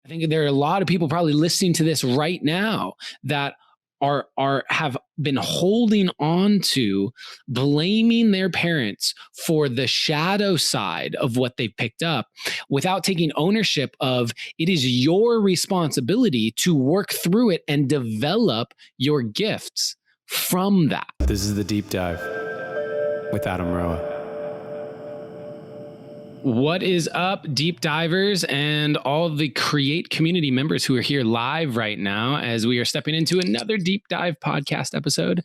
I think there are a lot of people probably listening to this right now that have been holding on to blaming their parents for the shadow side of what they've picked up without taking ownership of it is your responsibility to work through it and develop your gifts from that. This is the Deep Dive with Adam Roa. What is up, deep divers and all the Create community members who are here live right now as we are stepping into another deep dive podcast episode.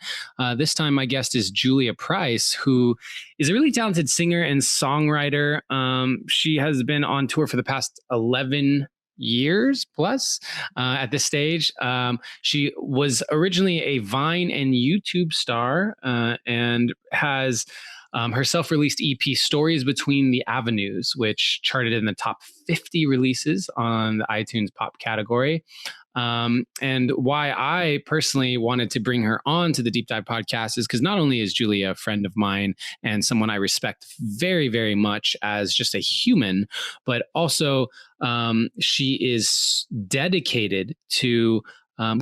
This time my guest is Julia Price, who is a really talented singer and songwriter. She has been on tour for the past 11 years plus at this stage. She was originally a Vine and YouTube star and has her self-released EP, Stories Between the Avenues, which charted in the top 50 releases on the iTunes pop category. And why I personally wanted to bring her on to the Deep Dive podcast is because not only is Julia a friend of mine and someone I respect very, very much as just a human, but also she is dedicated to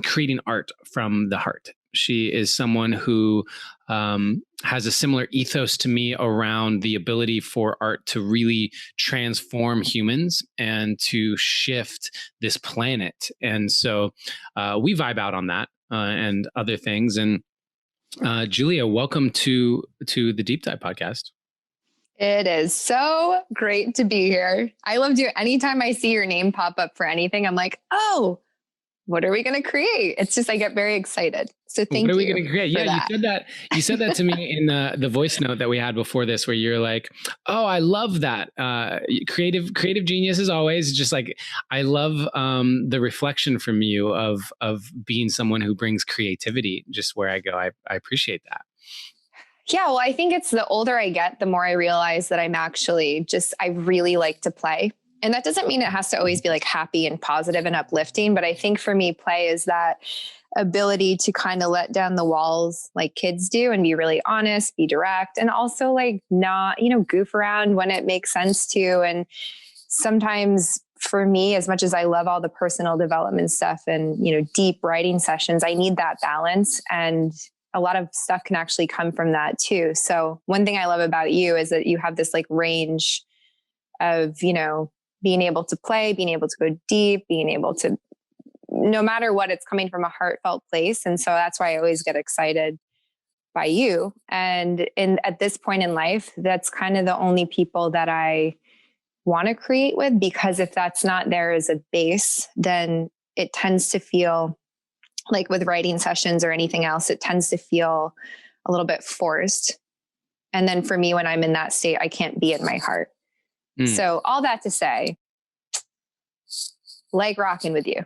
creating art from the heart. She is someone who has a similar ethos to me around the ability for art to really transform humans and to shift this planet. And so we vibe out on that and other things. And Julia, welcome to the Deep Dive podcast. It is so great to be here. I love you. Anytime I see your name pop up for anything, I'm like, oh, what are we going to create? It's just, I get very excited. So thank you. What are we going to create? Yeah, you said that to me in the voice note that we had before this, where you're like, oh, I love that. Creative genius as always. Just like, I love the reflection from you of being someone who brings creativity just where I go. I appreciate that. Yeah, well, I think it's the older I get, the more I realize that I really like to play. And that doesn't mean it has to always be like happy and positive and uplifting. But I think for me, play is that ability to kind of let down the walls like kids do and be really honest, be direct, and also like not, goof around when it makes sense to. And sometimes for me, as much as I love all the personal development stuff and, deep writing sessions, I need that balance. And a lot of stuff can actually come from that too. So one thing I love about you is that you have this like range of, being able to play, being able to go deep, being able to, no matter what, it's coming from a heartfelt place. And so that's why I always get excited by you. And at this point in life, that's kind of the only people that I want to create with, because if that's not there as a base, then it tends to feel like with writing sessions or anything else, it tends to feel a little bit forced. And then for me, when I'm in that state, I can't be in my heart. So all that to say, like rocking with you.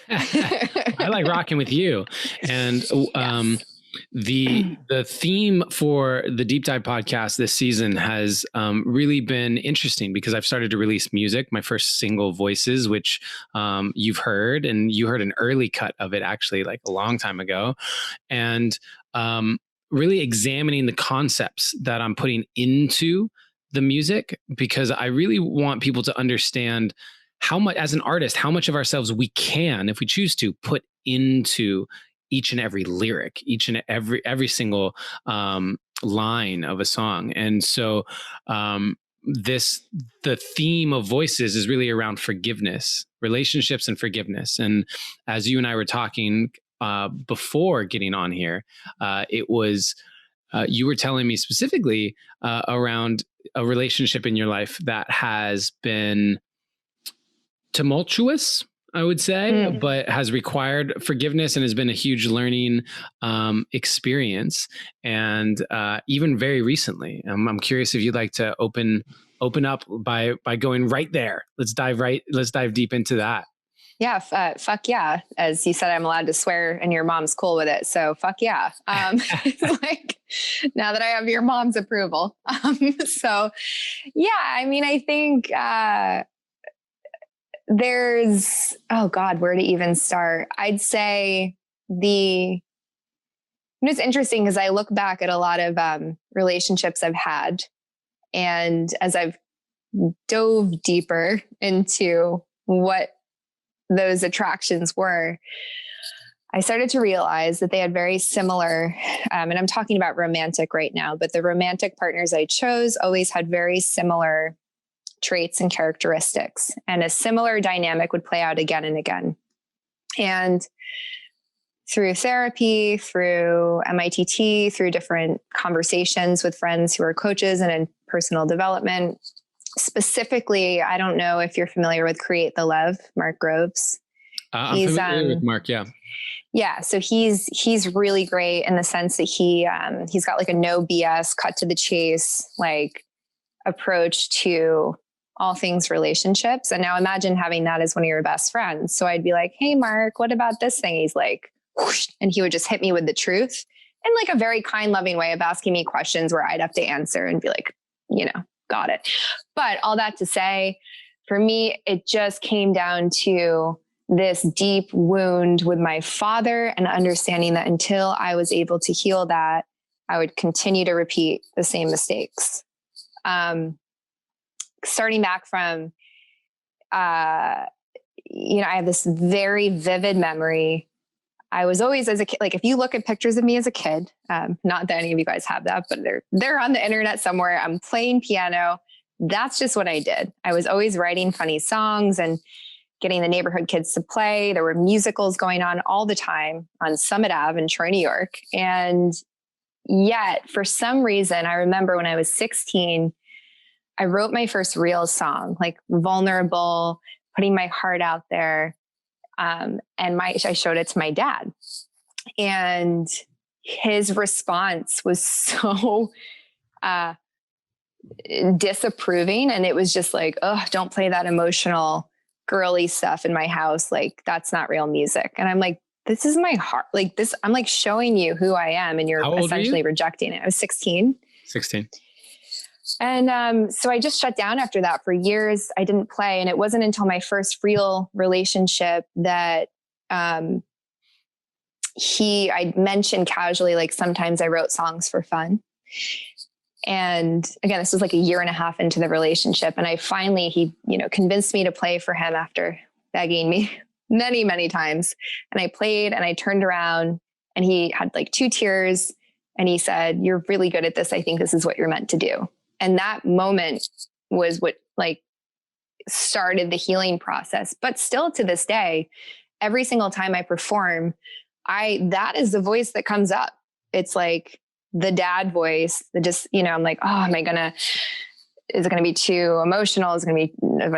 I like rocking with you. And Yes. The theme for the Deep Dive podcast this season has really been interesting because I've started to release music, my first single, Voices, which you've heard, and you heard an early cut of it actually like a long time ago. And really examining the concepts that I'm putting into the music, because I really want people to understand how much, as an artist, how much of ourselves we can, if we choose to, put into each and every lyric, each and every single line of a song. And so the theme of Voices is really around forgiveness, relationships and forgiveness. And as you and I were talking before getting on here, it was you were telling me specifically around a relationship in your life that has been tumultuous, I would say, but has required forgiveness and has been a huge learning experience. And even very recently, I'm curious if you'd like to open up by going right there. Let's dive deep into that. Yeah. Fuck yeah. As you said, I'm allowed to swear and your mom's cool with it. So fuck yeah. Like now that I have your mom's approval. So yeah, I mean, I think there's, oh God, where to even start? I'd say it's interesting because I look back at a lot of relationships I've had. And as I've dove deeper into what those attractions were, I started to realize that they had very similar, and I'm talking about romantic right now, but the romantic partners I chose always had very similar traits and characteristics, and a similar dynamic would play out again and again. And through therapy, through MITT, through different conversations with friends who are coaches and in personal development, specifically, I don't know if you're familiar with Create the Love, Mark Groves. I'm familiar with Mark. Yeah. Yeah. So he's really great in the sense that he's got like a no BS, cut to the chase, like approach to all things relationships. And now imagine having that as one of your best friends. So I'd be like, hey, Mark, what about this thing? He's like, whoosh, and he would just hit me with the truth in like a very kind, loving way of asking me questions where I'd have to answer and be like, got it. But all that to say, for me, it just came down to this deep wound with my father and understanding that until I was able to heal that, I would continue to repeat the same mistakes. Starting back from, I have this very vivid memory. I was always, as a kid, like if you look at pictures of me as a kid, not that any of you guys have that, but they're on the internet somewhere. I'm playing piano. That's just what I did. I was always writing funny songs and getting the neighborhood kids to play. There were musicals going on all the time on Summit Ave in Troy, New York. And yet for some reason, I remember when I was 16, I wrote my first real song, like vulnerable, putting my heart out there. And I showed it to my dad, and his response was so disapproving. And it was just like, oh, don't play that emotional girly stuff in my house. Like, that's not real music. And I'm like, this is my heart. Like this, I'm like showing you who I am, and you're essentially rejecting it. I was 16. 16. And so I just shut down after that. For years, I didn't play. And it wasn't until my first real relationship that I mentioned casually, like sometimes I wrote songs for fun. And again, this was like a year and a half into the relationship. And he convinced me to play for him after begging me many, many times. And I played, and I turned around, and he had like 2 tears, and he said, "You're really good at this. I think this is what you're meant to do." And that moment was what like started the healing process. But still to this day, every single time I perform, that is the voice that comes up. It's like the dad voice that just, I'm like, oh, is it going to be too emotional? Is my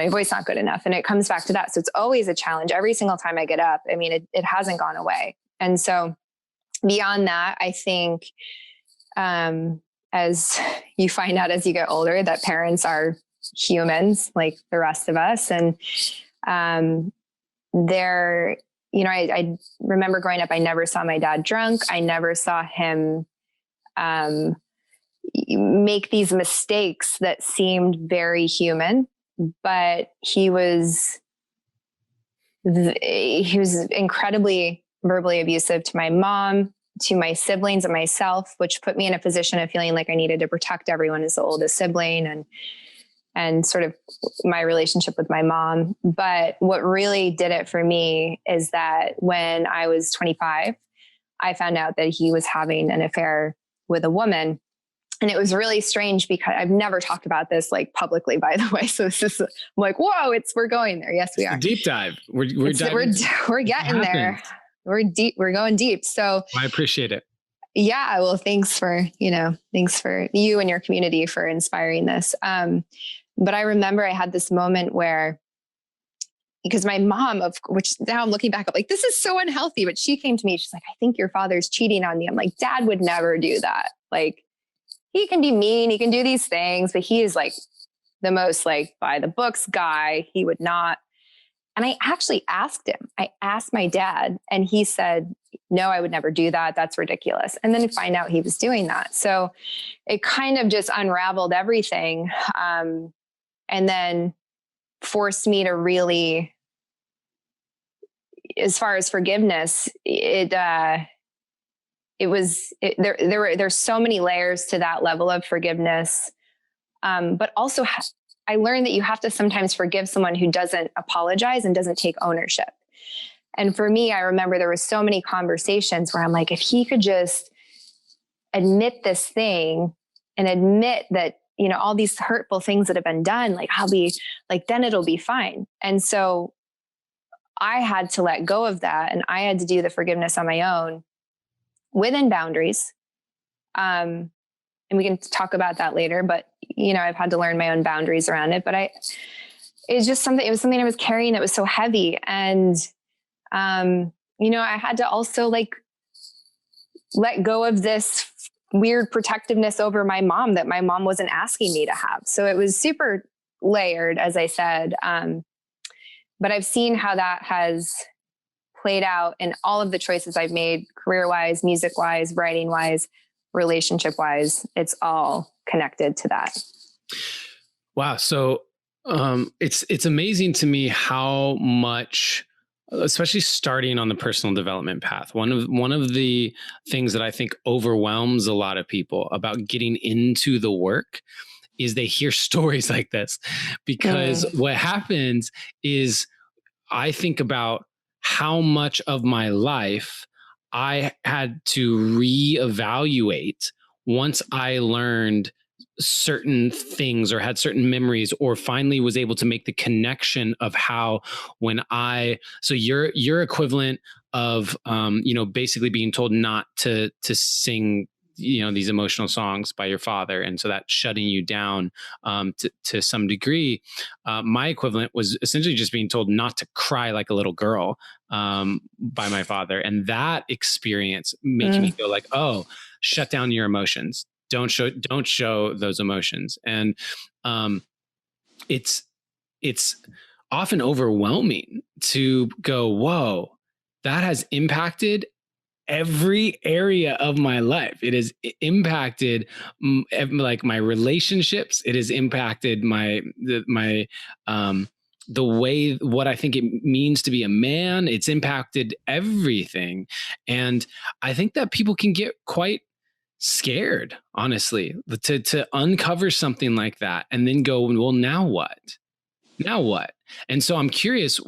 voice not good enough? And it comes back to that. So it's always a challenge every single time I get up. I mean, it hasn't gone away. And so beyond that, I think, as you find out as you get older, that parents are humans like the rest of us. And I remember growing up, I never saw my dad drunk. I never saw him make these mistakes that seemed very human, but he was incredibly verbally abusive to my mom, to my siblings and myself, which put me in a position of feeling like I needed to protect everyone as the oldest sibling and sort of my relationship with my mom. But what really did it for me is that when I was 25, I found out that he was having an affair with a woman. And it was really strange because I've never talked about this like publicly, by the way. So it's just, I'm like, whoa, we're going there. Yes, we are. Deep dive. We're getting there. We're deep. We're going deep. So I appreciate it. Yeah. Well, thanks for you and your community for inspiring this. But I remember I had this moment where, because my mom, which now I'm looking back, I'm like, this is so unhealthy. But she came to me. She's like, I think your father's cheating on me. I'm like, Dad would never do that. Like, he can be mean. He can do these things, but he is like the most like by the books guy. He would not. And I actually asked him, I asked my dad, and he said, no, I would never do that. That's ridiculous. And then find out he was doing that. So it kind of just unraveled everything. And then forced me to really, as far as forgiveness, there's so many layers to that level of forgiveness. But also I learned that you have to sometimes forgive someone who doesn't apologize and doesn't take ownership. And for me, I remember there were so many conversations where I'm like, if he could just admit this thing and admit that, you know, all these hurtful things that have been done, like I'll be like, then it'll be fine. And so I had to let go of that. And I had to do the forgiveness on my own within boundaries. And we can talk about that later, but you know, I've had to learn my own boundaries around it, but it was something I was carrying that was so heavy. And, you know, I had to also like let go of this weird protectiveness over my mom that my mom wasn't asking me to have. So it was super layered, as I said. But I've seen how that has played out in all of the choices I've made, career-wise, music-wise, writing-wise, relationship-wise. It's all connected to that. Wow. So it's amazing to me how much, especially starting on the personal development path. One of the things that I think overwhelms a lot of people about getting into the work is they hear stories like this, because what happens is I think about how much of my life I had to reevaluate once I learned certain things or had certain memories, or finally was able to make the connection of how so your equivalent of you know, basically being told not to sing, you know, these emotional songs by your father, and so that shutting you down to some degree. My equivalent was essentially just being told not to cry like a little girl by my father, and that experience making me feel like, oh, shut down your emotions. Don't show those emotions. And it's often overwhelming to go, whoa, that has impacted every area of my life. It has impacted like my relationships. It has impacted the way, what I think it means to be a man. It's impacted everything. And I think that people can get quite scared, honestly, to uncover something like that and then go, well, now what? And so I'm curious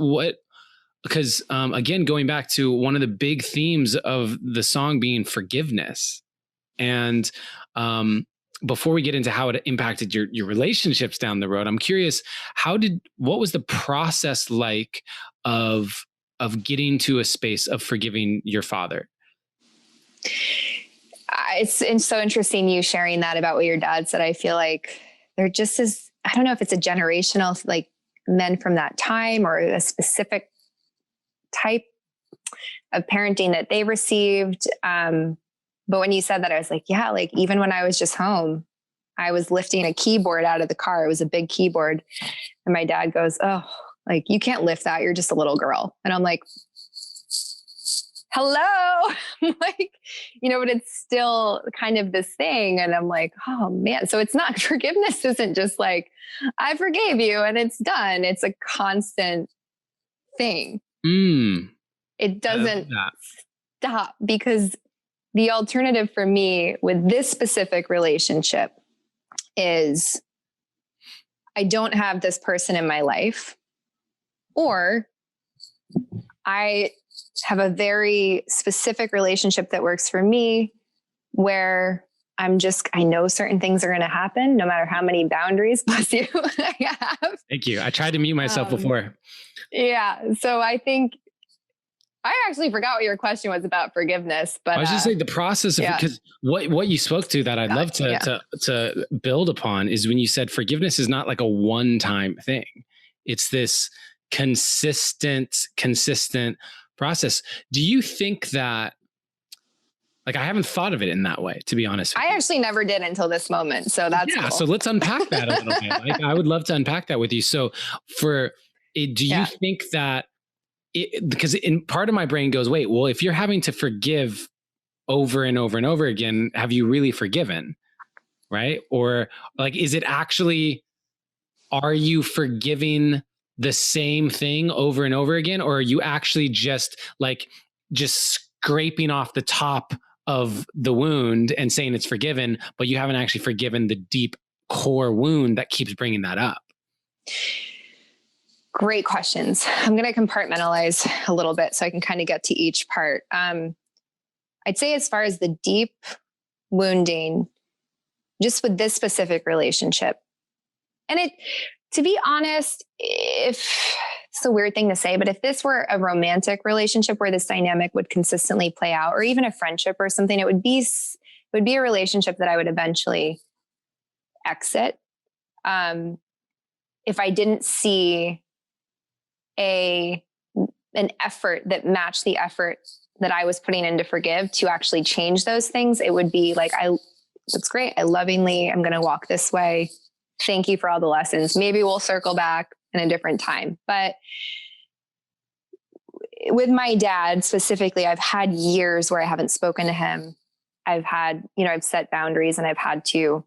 because again, going back to one of the big themes of the song being forgiveness. And before we get into how it impacted your relationships down the road, I'm curious, what was the process like of getting to a space of forgiving your father? It's so interesting you sharing that about what your dad said. I feel like there just is, I don't know if it's a generational, like men from that time or a specific type of parenting that they received. But when you said that, I was like, yeah, like even when I was just home, I was lifting a keyboard out of the car. It was a big keyboard. And my dad goes, oh, like you can't lift that. You're just a little girl. And I'm like, hello. Like, you know, but it's still kind of this thing. And I'm like, oh man. So it's not, forgiveness isn't just like, I forgave you and it's done. It's a constant thing. It doesn't stop, because the alternative for me with this specific relationship is I don't have this person in my life, or I have a very specific relationship that works for me where I know certain things are going to happen no matter how many boundaries, bless you, I have. Thank you. I tried to mute myself before. Yeah. So I think I actually forgot what your question was about forgiveness, but I was just saying the process of it, because what you spoke to that I'd love to build upon is when you said forgiveness is not like a one-time thing. It's this consistent process. Do you think that, like, I haven't thought of it in that way, to be honest with you. I actually never did until this moment. So that's cool. So let's unpack that a little bit. Like, I would love to unpack that with you. So do you think that because in part of my brain goes, wait, well, if you're having to forgive over and over and over again, have you really forgiven? Right? Or like, is it actually, are you forgiving the same thing over and over again? Or are you actually just scraping off the top of the wound and saying it's forgiven, but you haven't actually forgiven the deep core wound that keeps bringing that up? Great questions. I'm going to compartmentalize a little bit so I can kind of get to each part. I'd say as far as the deep wounding, just with this specific relationship, and to be honest, if it's a weird thing to say, but if this were a romantic relationship where this dynamic would consistently play out, or even a friendship or something, it would be a relationship that I would eventually exit. If I didn't see an effort that matched the effort that I was putting in to forgive to actually change those things, it would be like, that's great. I'm going to walk this way. Thank you for all the lessons. Maybe we'll circle back in a different time. But with my dad specifically, I've had years where I haven't spoken to him. I've set boundaries, and I've had to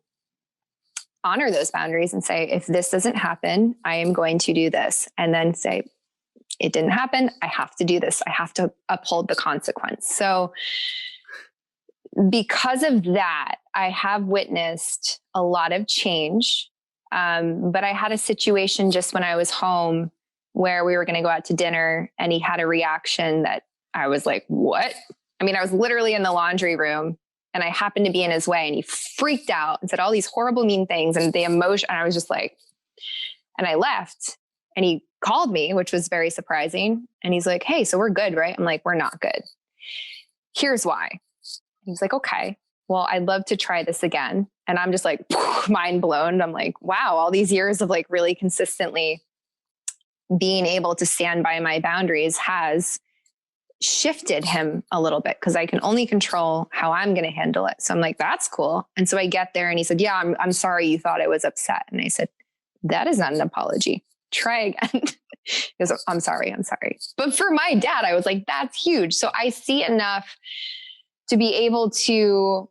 honor those boundaries and say, if this doesn't happen, I am going to do this. And then say, it didn't happen. I have to do this. I have to uphold the consequence. So because of that, I have witnessed a lot of change. But I had a situation just when I was home where we were going to go out to dinner, and he had a reaction that I was like, what? I mean, I was literally in the laundry room, and I happened to be in his way, and he freaked out and said all these horrible, mean things, and the emotion. And I was just like, and I left, and he called me, which was very surprising. And he's like, hey, so we're good, right? I'm like, we're not good. Here's why. He's like, okay, well, I'd love to try this again. And I'm just like, mind blown. I'm like, wow, all these years of like really consistently being able to stand by my boundaries has shifted him a little bit, because I can only control how I'm going to handle it. So I'm like, that's cool. And so I get there, and he said, yeah, I'm sorry you thought I was upset. And I said, that is not an apology. Try again. He goes, I'm sorry. But for my dad, I was like, that's huge. So I see enough to be able to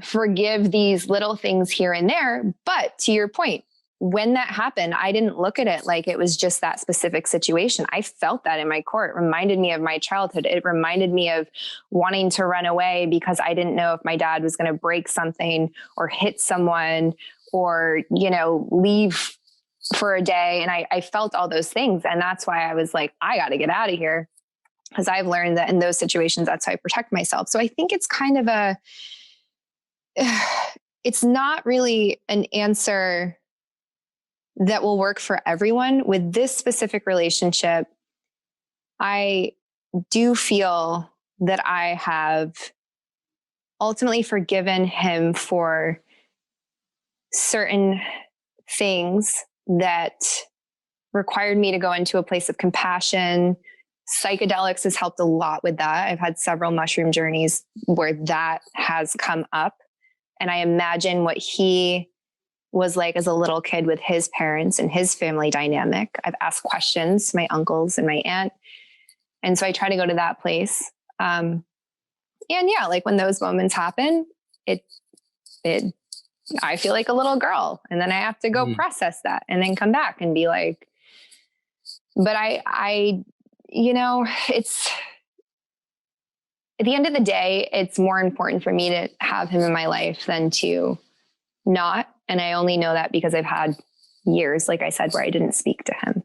forgive these little things here and there. But to your point, when that happened, I didn't look at it like it was just that specific situation. I felt that in my core. It reminded me of my childhood. It reminded me of wanting to run away because I didn't know if my dad was going to break something or hit someone or, leave for a day. And I felt all those things. And that's why I was like, I got to get out of here. Because I've learned that in those situations, that's how I protect myself. So I think it's kind of it's not really an answer that will work for everyone. With this specific relationship, I do feel that I have ultimately forgiven him for certain things that required me to go into a place of compassion. Psychedelics has helped a lot with that. I've had several mushroom journeys where that has come up. And I imagine what he was like as a little kid with his parents and his family dynamic. I've asked questions to my uncles and my aunt. And so I try to go to that place. And yeah, like when those moments happen, I feel like a little girl. And then I have to go process that and then come back and be like, but it's at the end of the day, it's more important for me to have him in my life than to not. And I only know that because I've had years, like I said, where I didn't speak to him.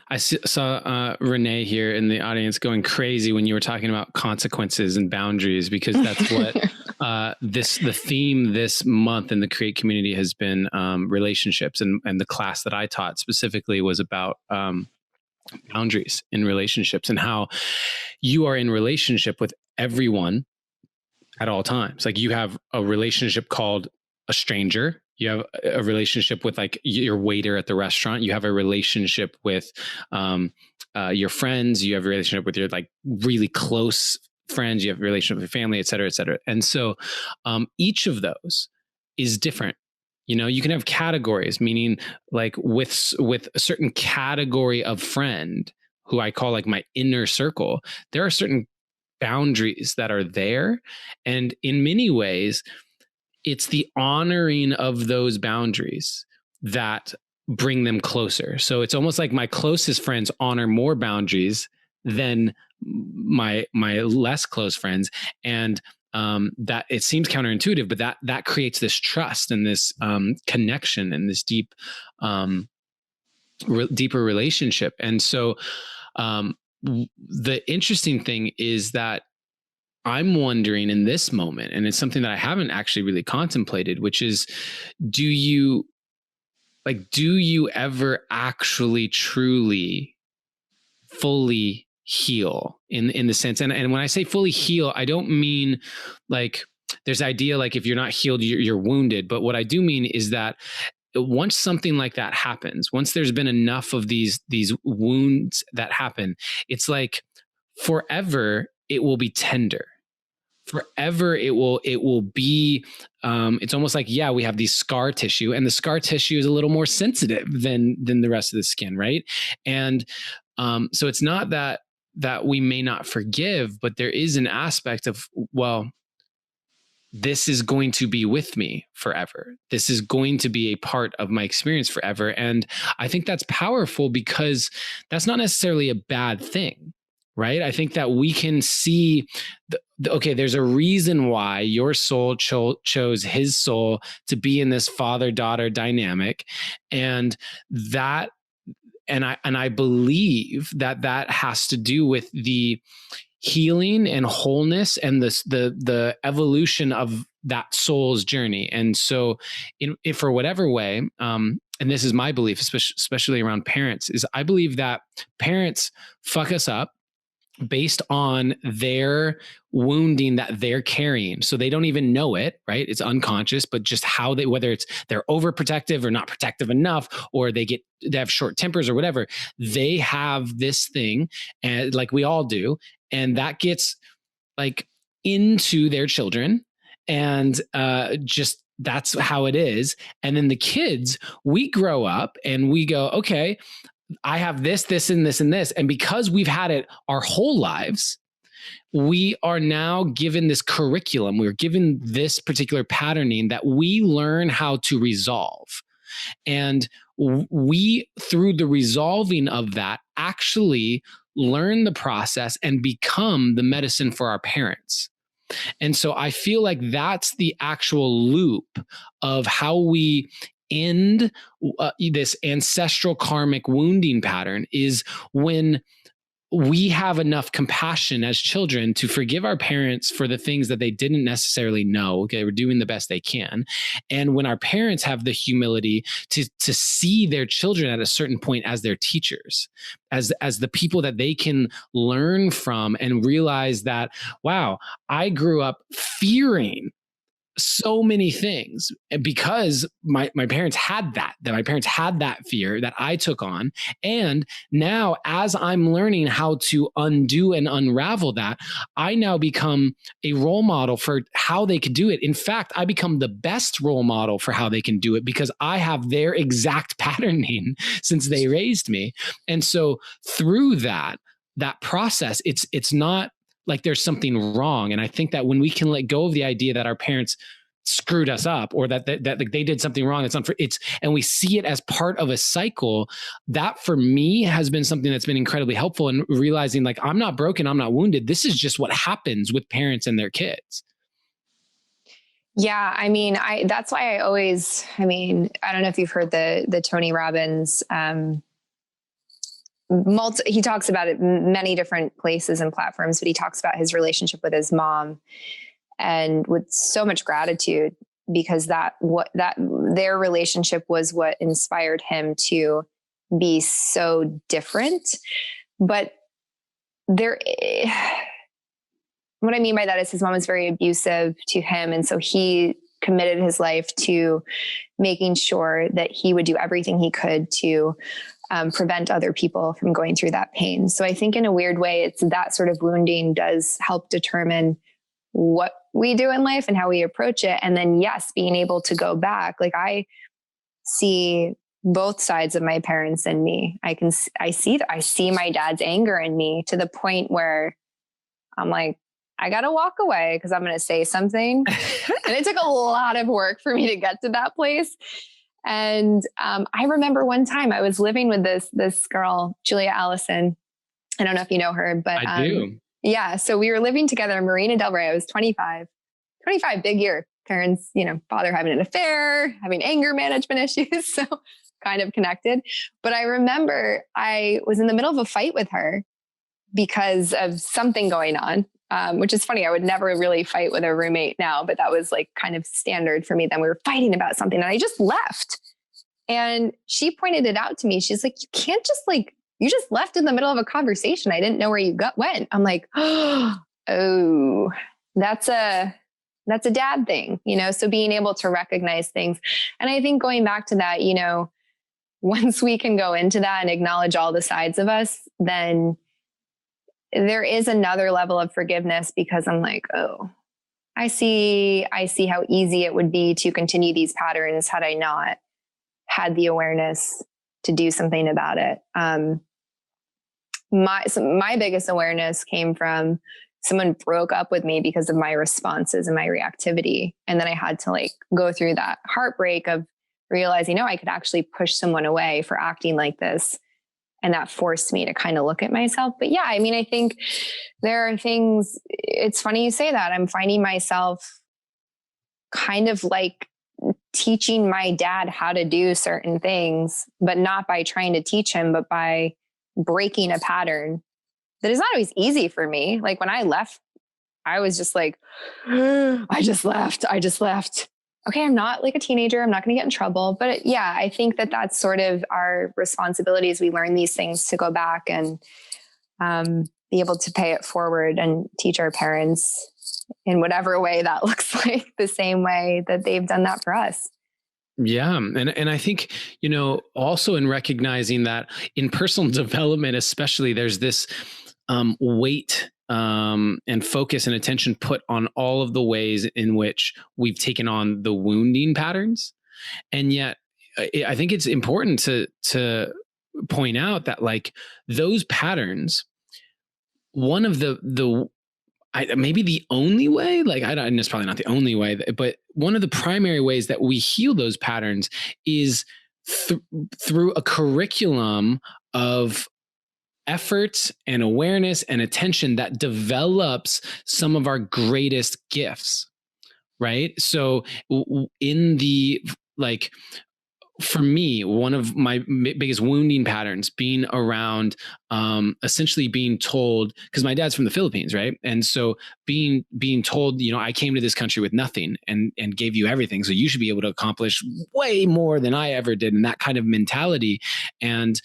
I saw Renee here in the audience going crazy when you were talking about consequences and boundaries, because that's what the theme this month in the Create community has been, relationships. And the class that I taught specifically was about boundaries in relationships and how you are in relationship with everyone at all times. Like you have a relationship called a stranger. You have a relationship with like your waiter at the restaurant. You have a relationship with your friends. You have a relationship with your like really close friends. You have a relationship with your family, et cetera, et cetera. And so each of those is different. You can have categories, meaning like with a certain category of friend who I call like my inner circle, there are certain boundaries that are there. And in many ways, it's the honoring of those boundaries that bring them closer. So it's almost like my closest friends honor more boundaries than my less close friends. And that it seems counterintuitive, but that creates this trust and this connection and this deeper relationship. And so the interesting thing is that I'm wondering in this moment, and it's something that I haven't actually really contemplated, which is, do you ever actually truly fully heal in the sense, and when I say fully heal, I don't mean like there's idea like if you're not healed, you're wounded. But what I do mean is that once something like that happens, once there's been enough of these wounds that happen, it's like forever it will be tender. Forever it will be it's almost like, yeah, we have these scar tissue, and the scar tissue is a little more sensitive than the rest of the skin, right? And so it's not that we may not forgive, but there is an aspect of, well, this is going to be with me forever. This is going to be a part of my experience forever. And I think that's powerful because that's not necessarily a bad thing, right? I think that we can see, okay, there's a reason why your soul chose his soul to be in this father-daughter dynamic. And that, and I believe that has to do with the healing and wholeness and the evolution of that soul's journey. And so if for whatever way, and this is my belief, especially around parents, is I believe that parents fuck us up based on their wounding that they're carrying. So they don't even know it, right? It's unconscious, but just how they, whether it's they're overprotective or not protective enough, or they have short tempers or whatever, they have this thing, and like we all do. And that gets like into their children, and just that's how it is. And then the kids, we grow up and we go, okay, I have this, and this, and this. And because we've had it our whole lives, we are now given this curriculum. We're given this particular patterning that we learn how to resolve. And we, through the resolving of that, actually learn the process and become the medicine for our parents. And so I feel like that's the actual loop of how we end this ancestral karmic wounding pattern, is when we have enough compassion as children to forgive our parents for the things that they didn't necessarily know. Okay, we're doing the best they can. And when our parents have the humility to see their children at a certain point as their teachers, as the people that they can learn from, and realize that, wow, I grew up fearing so many things because my parents had that my parents had that fear that I took on. And now, as I'm learning how to undo and unravel that, I now become a role model for how they could do it. In fact, I become the best role model for how they can do it because I have their exact patterning since they raised me. And so through that process, it's not like there's something wrong. And I think that when we can let go of the idea that our parents screwed us up, or that they did something wrong, and we see it as part of a cycle, that for me has been something that's been incredibly helpful in realizing, like, I'm not broken, I'm not wounded. This is just what happens with parents and their kids. Yeah. I mean, that's why I always, I don't know if you've heard the Tony Robbins, he talks about it in many different places and platforms, but he talks about his relationship with his mom, and with so much gratitude, because their relationship was what inspired him to be so different. But what I mean by that is his mom was very abusive to him. And so he committed his life to making sure that he would do everything he could to prevent other people from going through that pain. So I think in a weird way, it's that sort of wounding does help determine what we do in life and how we approach it. And then, yes, being able to go back, like I see both sides of my parents in me. I see my dad's anger in me, to the point where I'm like, I got to walk away because I'm going to say something. And it took a lot of work for me to get to that place. And I remember one time I was living with this girl, Julia Allison. I don't know if you know her, but I do. Yeah. So we were living together in Marina Del Rey. I was 25. 25, big year. Parents, father having an affair, having anger management issues. So kind of connected. But I remember I was in the middle of a fight with her because of something going on, which is funny. I would never really fight with a roommate now, but that was like kind of standard for me. Then we were fighting about something and I just left. And she pointed it out to me. She's like, you can't just you just left in the middle of a conversation. I didn't know where you went. I'm like, oh, that's a dad thing, so being able to recognize things. And I think going back to that, once we can go into that and acknowledge all the sides of us, then there is another level of forgiveness, because I'm like, oh, I see how easy it would be to continue these patterns had I not had the awareness to do something about it. My biggest awareness came from someone broke up with me because of my responses and my reactivity. And then I had to go through that heartbreak of realizing, I could actually push someone away for acting like this. And that forced me to kind of look at myself. But yeah, I think there are things, it's funny you say that. I'm finding myself kind of teaching my dad how to do certain things, but not by trying to teach him, but by breaking a pattern that is not always easy for me. Like when I left, I was just like, I just left. Okay, I'm not like a teenager. I'm not going to get in trouble. But yeah, I think that that's sort of our responsibility as we learn these things, to go back and be able to pay it forward and teach our parents in whatever way that looks like, the same way that they've done that for us. Yeah. And I think, also in recognizing that in personal development, especially, there's this weight and focus and attention put on all of the ways in which we've taken on the wounding patterns. And yet I think it's important to point out that those patterns, one of maybe the only way, and it's probably not the only way, but one of the primary ways that we heal those patterns is through a curriculum of effort and awareness and attention that develops some of our greatest gifts, right? So in the, for me, one of my biggest wounding patterns being around essentially being told, because my dad's from the Philippines, right? And so being told, I came to this country with nothing and gave you everything, so you should be able to accomplish way more than I ever did, and that kind of mentality. And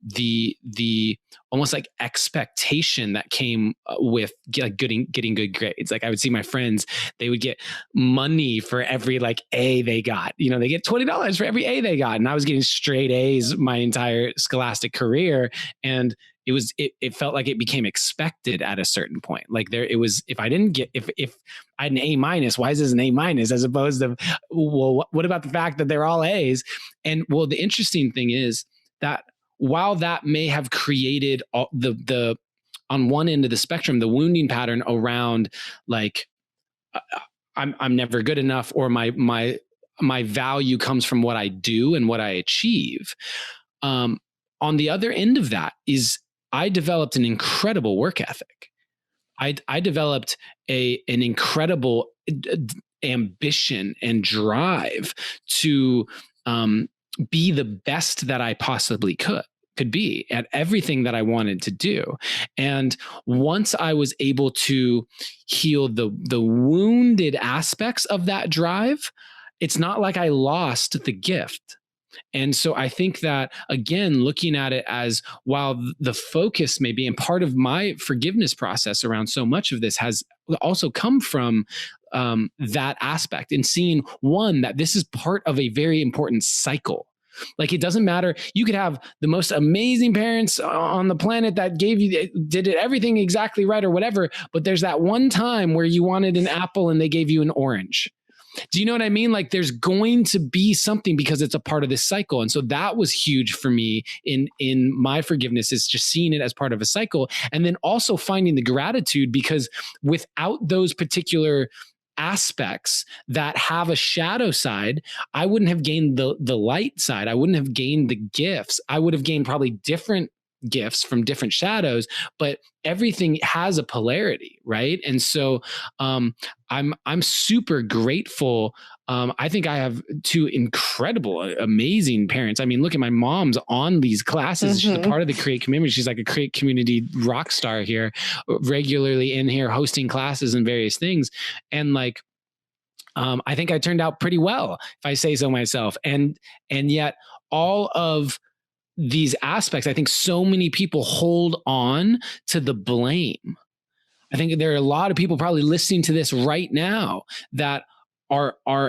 the almost expectation that came with getting good grades. I would see my friends, they would get money for every A they got. They get $20 for every A they got, and I was getting straight A's my entire scholastic career. And it felt like it became expected at a certain point. If I had an A minus, why is this an A minus, as opposed to, well, what about the fact that they're all A's? And the interesting thing is that while that may have created the on one end of the spectrum, the wounding pattern around I'm never good enough, or my value comes from what I do and what I achieve. On the other end of that is I developed an incredible work ethic. I developed an incredible ambition and drive to be the best that I possibly could be at everything that I wanted to do. And once I was able to heal the wounded aspects of that drive, it's not like I lost the gift. And so I think that, again, looking at it as, while the focus may be, and part of my forgiveness process around so much of this has also come from that aspect, and seeing, one, that this is part of a very important cycle. It doesn't matter. You could have the most amazing parents on the planet that did everything exactly right or whatever, but there's that one time where you wanted an apple and they gave you an orange. Do you know what I mean? There's going to be something, because it's a part of this cycle. And so that was huge for me in my forgiveness, is just seeing it as part of a cycle. And then also finding the gratitude, because without those particular aspects that have a shadow side, I wouldn't have gained the light side. I wouldn't have gained the gifts. I would have gained probably different gifts from different shadows, but everything has a polarity, right? And so I'm super grateful. I think I have two incredible, amazing parents. I mean, look at my mom's on these classes. She's a part of the Create community. She's like a Create community rock star here, regularly in here hosting classes and various things. And like, I think I turned out pretty well, if I say so myself. And yet all of these aspects, I think so many people hold on to the blame. I think there are a lot of people probably listening to this right now that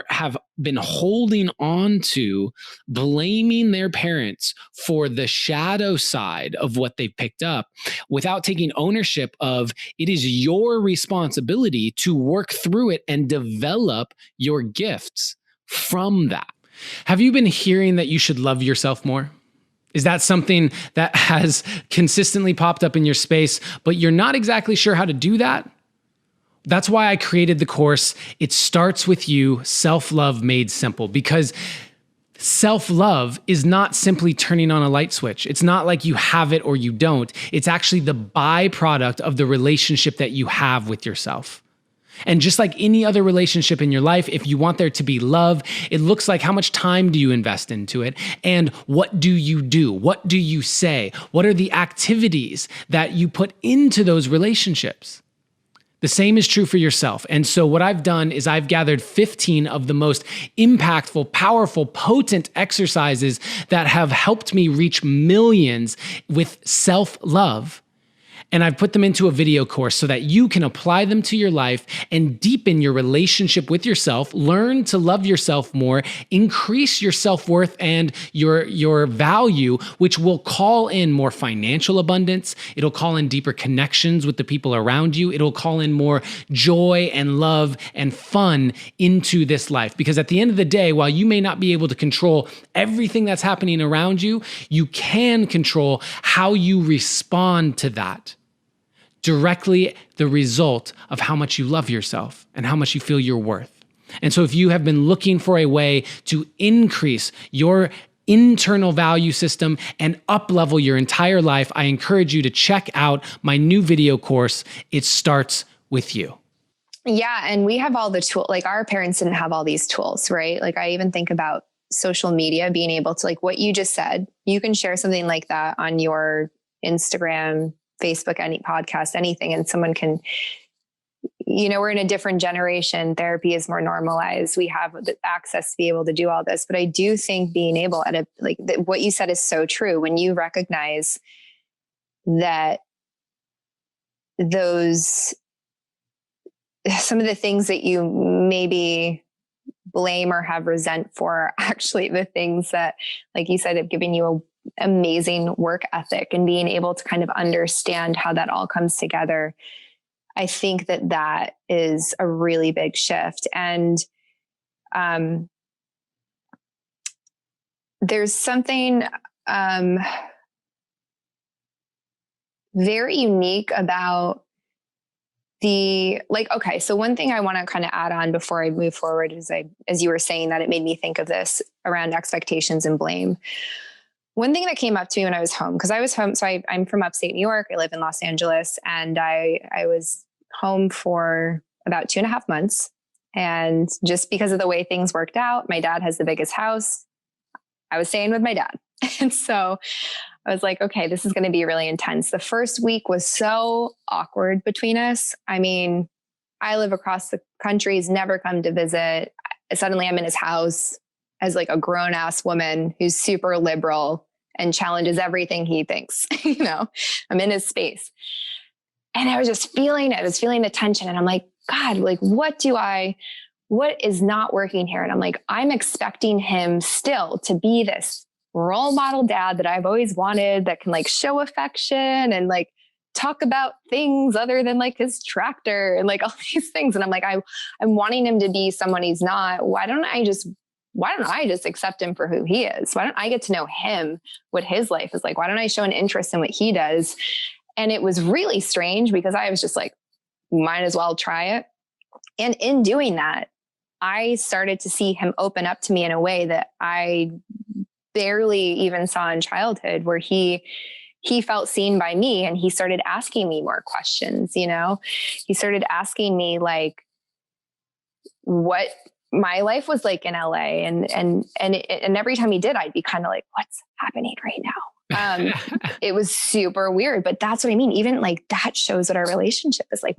have been holding on to blaming their parents for the shadow side of what they've picked up without taking ownership of it is your responsibility to work through it and develop your gifts from that. Have you been hearing that you should love yourself more? Is that something that has consistently popped up in your space, but you're not exactly sure how to do that? That's why I created the course. It starts with you, self-love made simple, because self-love is not simply turning on a light switch. It's not like you have it or you don't. It's actually the byproduct of the relationship that you have with yourself. And just like any other relationship in your life, if you want there to be love, it looks like how much time do you invest into it? And what do you do? What do you say? What are the activities that you put into those relationships? The same is true for yourself. And so what I've done is I've gathered 15 of the most impactful, powerful, potent exercises that have helped me reach millions with self-love. And I've put them into a video course so that you can apply them to your life and deepen your relationship with yourself, learn to love yourself more, increase your self-worth and your value, which will call in more financial abundance. It'll call in deeper connections with the people around you. It'll call in more joy and love and fun into this life. Because at the end of the day, while you may not be able to control everything that's happening around you, you can control how you respond to that. Directly the result of how much you love yourself and how much you feel your worth. And so if you have been looking for a way to increase your internal value system and up-level your entire life, I encourage you to check out my new video course. It starts with you. Yeah. And we have all the tools, like our parents didn't have all these tools, right? Like I even think about social media, being able to, like what you just said, you can share something like that on your Instagram, Facebook, any podcast, anything, and someone can, we're in a different generation. Therapy is more normalized. We have the access to be able to do all this. But I do think being able what you said is so true. When you recognize that some of the things that you maybe blame or have resent for are actually the things that, like you said, have given you a amazing work ethic, and being able to kind of understand how that all comes together. I think that is a really big shift. And there's something very unique about so one thing I want to kind of add on before I move forward is as you were saying that, it made me think of this around expectations and blame. One thing that came up to me when I was home, because I was home, so I'm from upstate New York. I live in Los Angeles, and I was home for about 2.5 months. And just because of the way things worked out, my dad has the biggest house. I was staying with my dad. And so I was like, okay, this is going to be really intense. The first week was so awkward between us. I mean, I live across the country, he's never come to visit. Suddenly I'm in his house as like a grown ass woman who's super liberal and challenges everything he thinks. I'm in his space. And I was just feeling it. I was feeling the tension. And I'm like, God, like, what is not working here? And I'm like, I'm expecting him still to be this role model dad that I've always wanted, that can like show affection and like talk about things other than like his tractor and like all these things. And I'm like, I'm wanting him to be someone he's not. Why don't I just accept him for who he is? Why don't I get to know him, what his life is like? Why don't I show an interest in what he does? And it was really strange because I was just like, might as well try it. And in doing that, I started to see him open up to me in a way that I barely even saw in childhood, where he he felt seen by me, and he started asking me more questions. He started asking me like what my life was like in LA. And every time he did, I'd be kind of like, what's happening right now? It was super weird, but that's what I mean. Even like that shows what our relationship is like.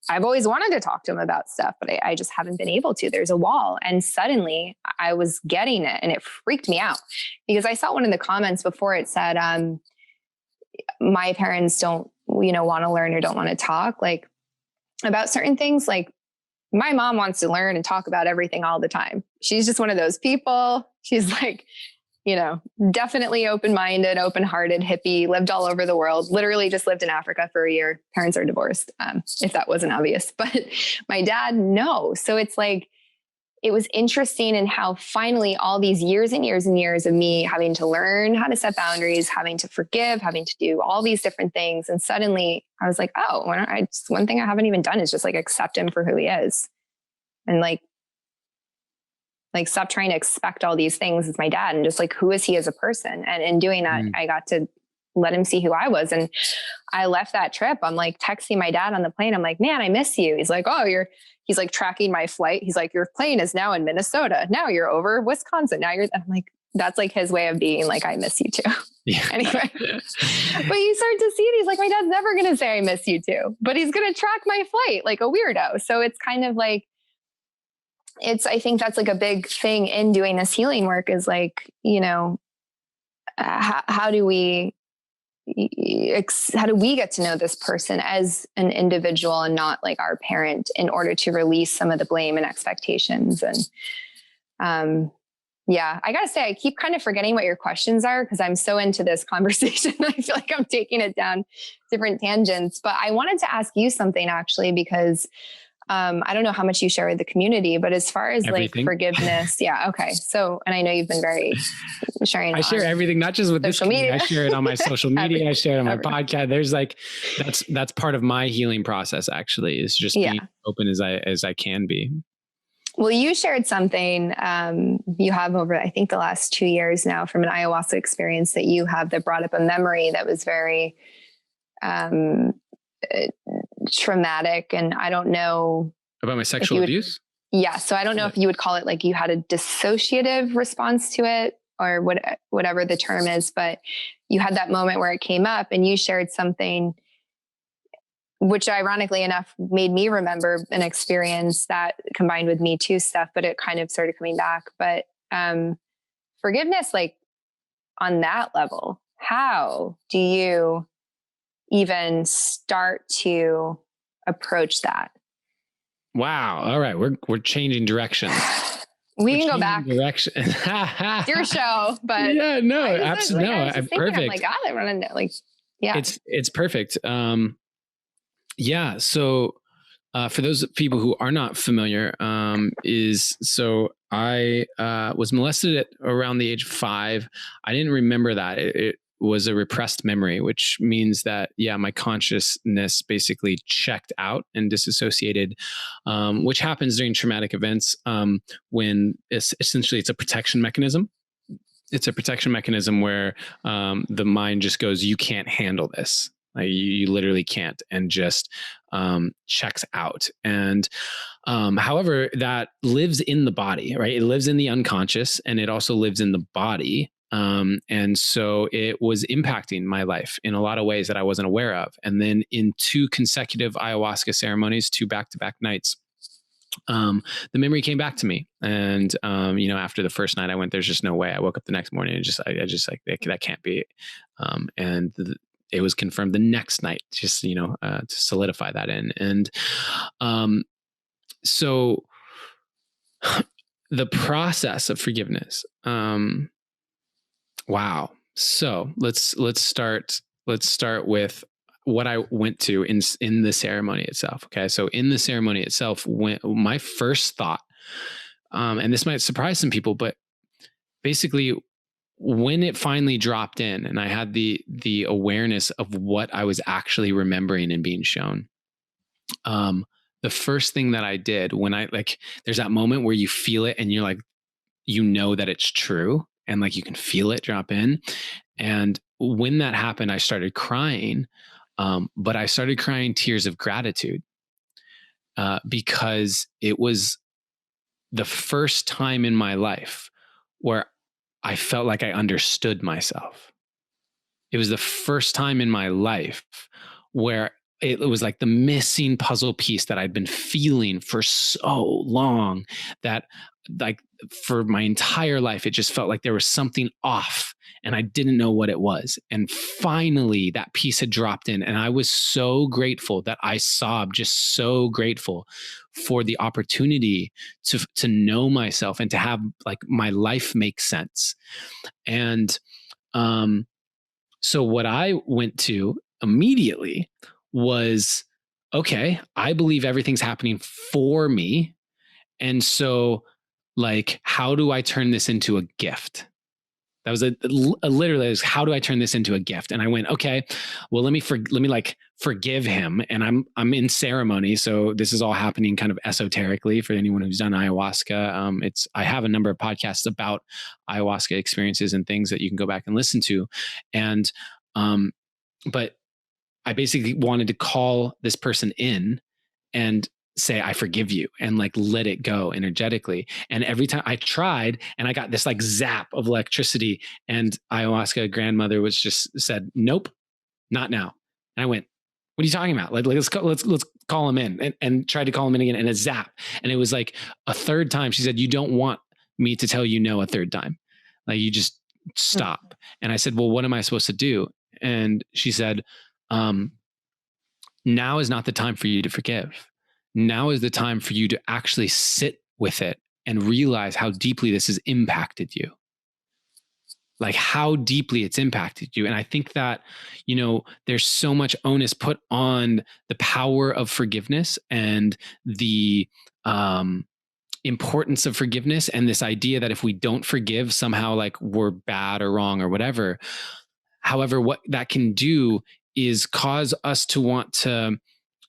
I've always wanted to talk to him about stuff, but I just haven't been able to. There's a wall. And suddenly I was getting it, and it freaked me out because I saw one in the comments before. It said, my parents don't, want to learn or don't want to talk like about certain things. Like my mom wants to learn and talk about everything all the time. She's just one of those people. She's like, definitely open-minded, open-hearted, hippie, lived all over the world, literally just lived in Africa for a year. Parents are divorced, if that wasn't obvious. But my dad, no. So it's like, it was interesting in how finally all these years and years and years of me having to learn how to set boundaries, having to forgive, having to do all these different things. And suddenly I was like, oh, one thing I haven't even done is just like accept him for who he is. And like stop trying to expect all these things as my dad, and just like, who is he as a person? And in doing that, I got to let him see who I was. And I left that trip. I'm like texting my dad on the plane. I'm like, man, I miss you. He's like, he's like tracking my flight. He's like, your plane is now in Minnesota. Now you're over Wisconsin. I'm like, that's like his way of being like, I miss you too. Yeah. Anyway, but you start to see these, like, my dad's never going to say I miss you too, but he's going to track my flight like a weirdo. So it's kind of like, I think that's like a big thing in doing this healing work is like, how do we get to know this person as an individual and not like our parent, in order to release some of the blame and expectations? And I gotta say, I keep kind of forgetting what your questions are because I'm so into this conversation. I feel like I'm taking it down different tangents, but I wanted to ask you something actually, because I don't know how much you share with the community, but as far as Everything. like forgiveness, yeah. Okay. So, and I know you've been very sharing. I share everything, not just with this media. I share it on my social media. I share it on my podcast. There's like, that's part of my healing process actually, is just being open as I can be. Well, you shared something you have over, I think the last 2 years now, from an ayahuasca experience that you have, that brought up a memory that was very, traumatic. And I don't know about my sexual abuse. Yeah. So I don't know if you would call it like you had a dissociative response to it, or whatever the term is, but you had that moment where it came up and you shared something, which ironically enough made me remember an experience that combined with Me Too stuff, but it kind of started coming back. But forgiveness, like on that level, how do you even start to approach that? Wow. All right. We're changing direction. We can go back. Direction. It's your show, but yeah, no, absolutely. Like, no, perfect. I'm like, I want to like, yeah, it's perfect. Yeah. So, for those people who are not familiar, I was molested at around the age of 5. I didn't remember that. It was a repressed memory, which means that, my consciousness basically checked out and disassociated, which happens during traumatic events, when essentially it's a protection mechanism. It's a protection mechanism where the mind just goes, you can't handle this. Like you literally can't, and just checks out. And however, that lives in the body, right? It lives in the unconscious, and it also lives in the body. And so it was impacting my life in a lot of ways that I wasn't aware of. And then in 2 consecutive ayahuasca ceremonies, 2 back-to-back nights, the memory came back to me. And, after the first night I went, there's just no way. I woke up the next morning and I just like, that can't be. And it was confirmed the next night, just, to solidify that in. And, so the process of forgiveness, wow. So let's start with what I went to in the ceremony itself. Okay. So in the ceremony itself, my first thought, and this might surprise some people, but basically when it finally dropped in and I had the awareness of what I was actually remembering and being shown, the first thing that I did when there's that moment where you feel it and you're like, that it's true. And like, you can feel it drop in. And when that happened, I started crying, but I started crying tears of gratitude, because it was the first time in my life where I felt like I understood myself. It was the first time in my life where it was like the missing puzzle piece that I'd been feeling for so long, that like for my entire life, it just felt like there was something off and I didn't know what it was. And finally that piece had dropped in, and I was so grateful that I sobbed, just so grateful for the opportunity to know myself and to have like my life make sense. And, so what I went to immediately was, okay, I believe everything's happening for me. And so, like, how do I turn this into a gift? That was literally was, how do I turn this into a gift? And I went, okay, well, let me like forgive him. And I'm in ceremony, so this is all happening kind of esoterically for anyone who's done ayahuasca. I have a number of podcasts about ayahuasca experiences and things that you can go back and listen to, and but I basically wanted to call this person in and say, I forgive you, and like let it go energetically. And every time I tried, and I got this like zap of electricity, and ayahuasca grandmother was just said, nope, not now. And I went, what are you talking about? Like let's call him in, and tried to call him in again, and a zap. And it was like a third time. She said, you don't want me to tell you no a third time. Like you just stop. And I said, well, what am I supposed to do? And she said, now is not the time for you to forgive. Now is the time for you to actually sit with it and realize how deeply this has impacted you. Like how deeply it's impacted you. And I think that, there's so much onus put on the power of forgiveness and the importance of forgiveness, and this idea that if we don't forgive, somehow like we're bad or wrong or whatever. However, what that can do is cause us to want to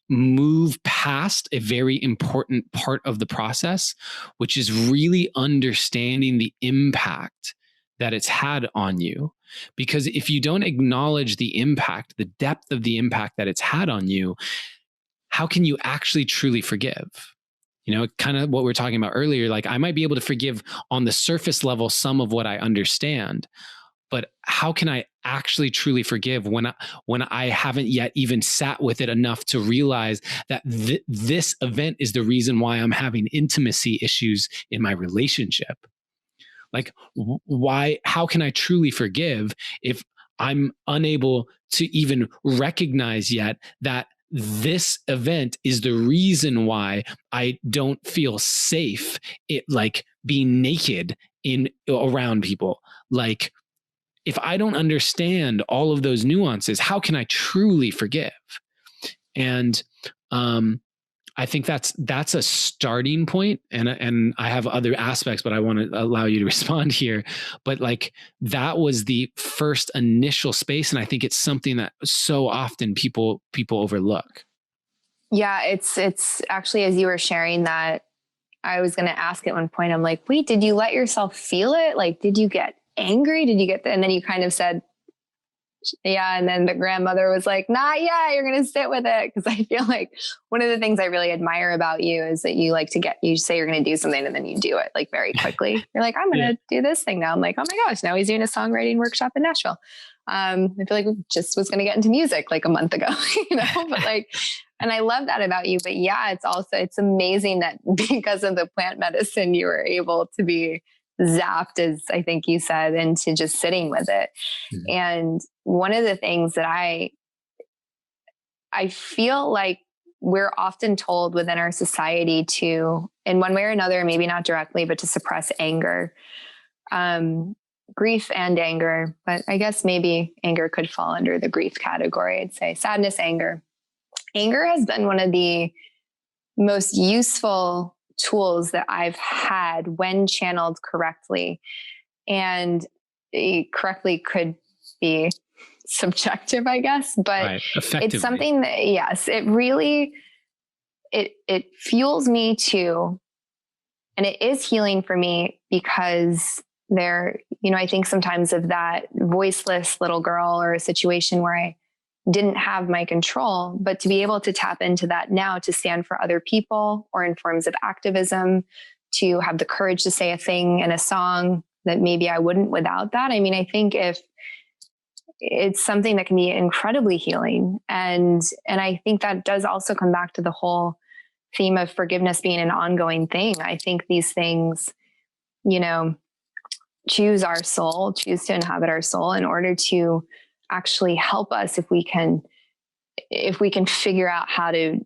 move past a very important part of the process, which is really understanding the impact that it's had on you. Because if you don't acknowledge the impact, the depth of the impact that it's had on you, how can you actually truly forgive? Kind of what we were talking about earlier, like I might be able to forgive on the surface level some of what I understand, but how can I actually truly forgive when I haven't yet even sat with it enough to realize that this event is the reason why I'm having intimacy issues in my relationship? Like, how can I truly forgive if I'm unable to even recognize yet that this event is the reason why I don't feel safe, like being naked around people? Like, if I don't understand all of those nuances, how can I truly forgive? And I think that's a starting point. And I have other aspects, but I want to allow you to respond here. But like that was the first initial space, and I think it's something that so often people overlook. Yeah, it's actually, as you were sharing that, I was going to ask at one point, I'm like, wait, did you let yourself feel it? Like, did you get angry? Did you get and then you kind of said, yeah. And then the grandmother was like, not yet, you're going to sit with it. Cause I feel like one of the things I really admire about you is that you like to you say you're going to do something and then you do it like very quickly. You're like, I'm going to do this thing now. I'm like, oh my gosh, now he's doing a songwriting workshop in Nashville. I feel like we just was going to get into music like a month ago, but like, and I love that about you. But yeah, it's amazing that because of the plant medicine, you were able to be zapped, as I think you said, into just sitting with it. Mm-hmm. And one of the things that I feel like we're often told within our society to, in one way or another, maybe not directly, but to suppress anger, grief and anger. But I guess maybe anger could fall under the grief category. I'd say sadness, anger. Anger has been one of the most useful tools that I've had when channeled correctly. And correctly could be subjective, I guess, but it's something that, yes, it really, it fuels me too. And it is healing for me because there, I think sometimes of that voiceless little girl or a situation where I didn't have my control, but to be able to tap into that now, to stand for other people or in forms of activism, to have the courage to say a thing in a song that maybe I wouldn't without that. I mean, I think if it's something that can be incredibly healing. And I think that does also come back to the whole theme of forgiveness being an ongoing thing. I think these things, choose our soul, choose to inhabit our soul in order to actually help us if we can figure out how to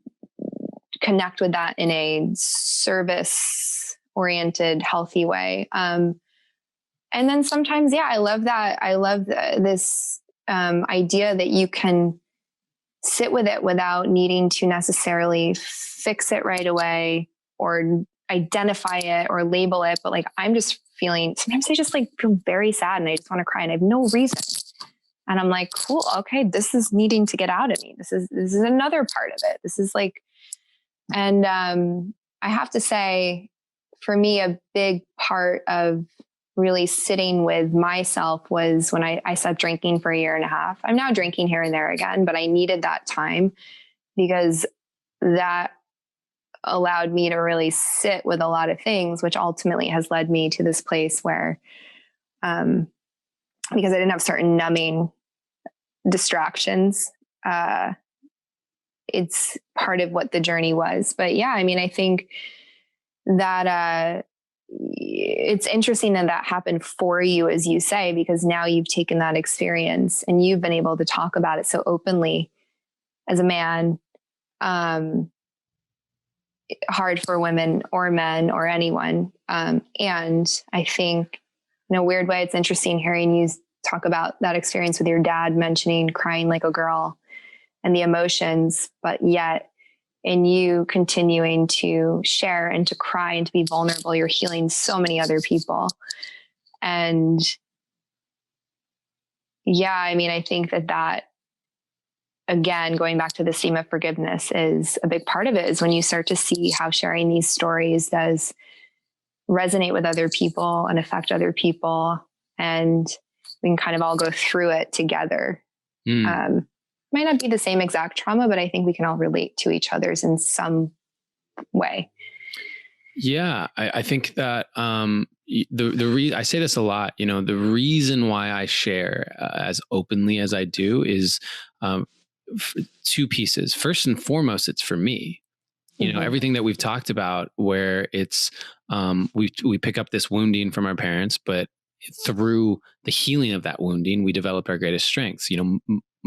connect with that in a service oriented, healthy way. And then sometimes, I love that. I love this idea that you can sit with it without needing to necessarily fix it right away or identify it or label it. But like, I'm just feeling, sometimes I just like feel very sad and I just want to cry and I have no reason. And I'm like, cool, okay, this is needing to get out of me. This is another part of it. This is like, and I have to say, for me, a big part of really sitting with myself was when I stopped drinking for a year and a half. I'm now drinking here and there again, but I needed that time because that allowed me to really sit with a lot of things, which ultimately has led me to this place where, because I didn't have certain numbing distractions, it's part of what the journey was. But yeah, I mean, I think that it's interesting that happened for you, as you say, because now you've taken that experience and you've been able to talk about it so openly as a man. Hard for women or men or anyone. And I think in a weird way, it's interesting hearing you talk about that experience with your dad mentioning crying like a girl and the emotions, but yet in you continuing to share and to cry and to be vulnerable, you're healing so many other people. And yeah, I mean, I think that again, going back to the theme of forgiveness is a big part of it, is when you start to see how sharing these stories does resonate with other people and affect other people. And we can kind of all go through it together. Might not be the same exact trauma, but I think we can all relate to each other's in some way. Yeah, I think that I say this a lot. The reason why I share as openly as I do is two pieces. First and foremost, it's for me. Everything that we've talked about, where it's we pick up this wounding from our parents, but through the healing of that wounding, we develop our greatest strengths.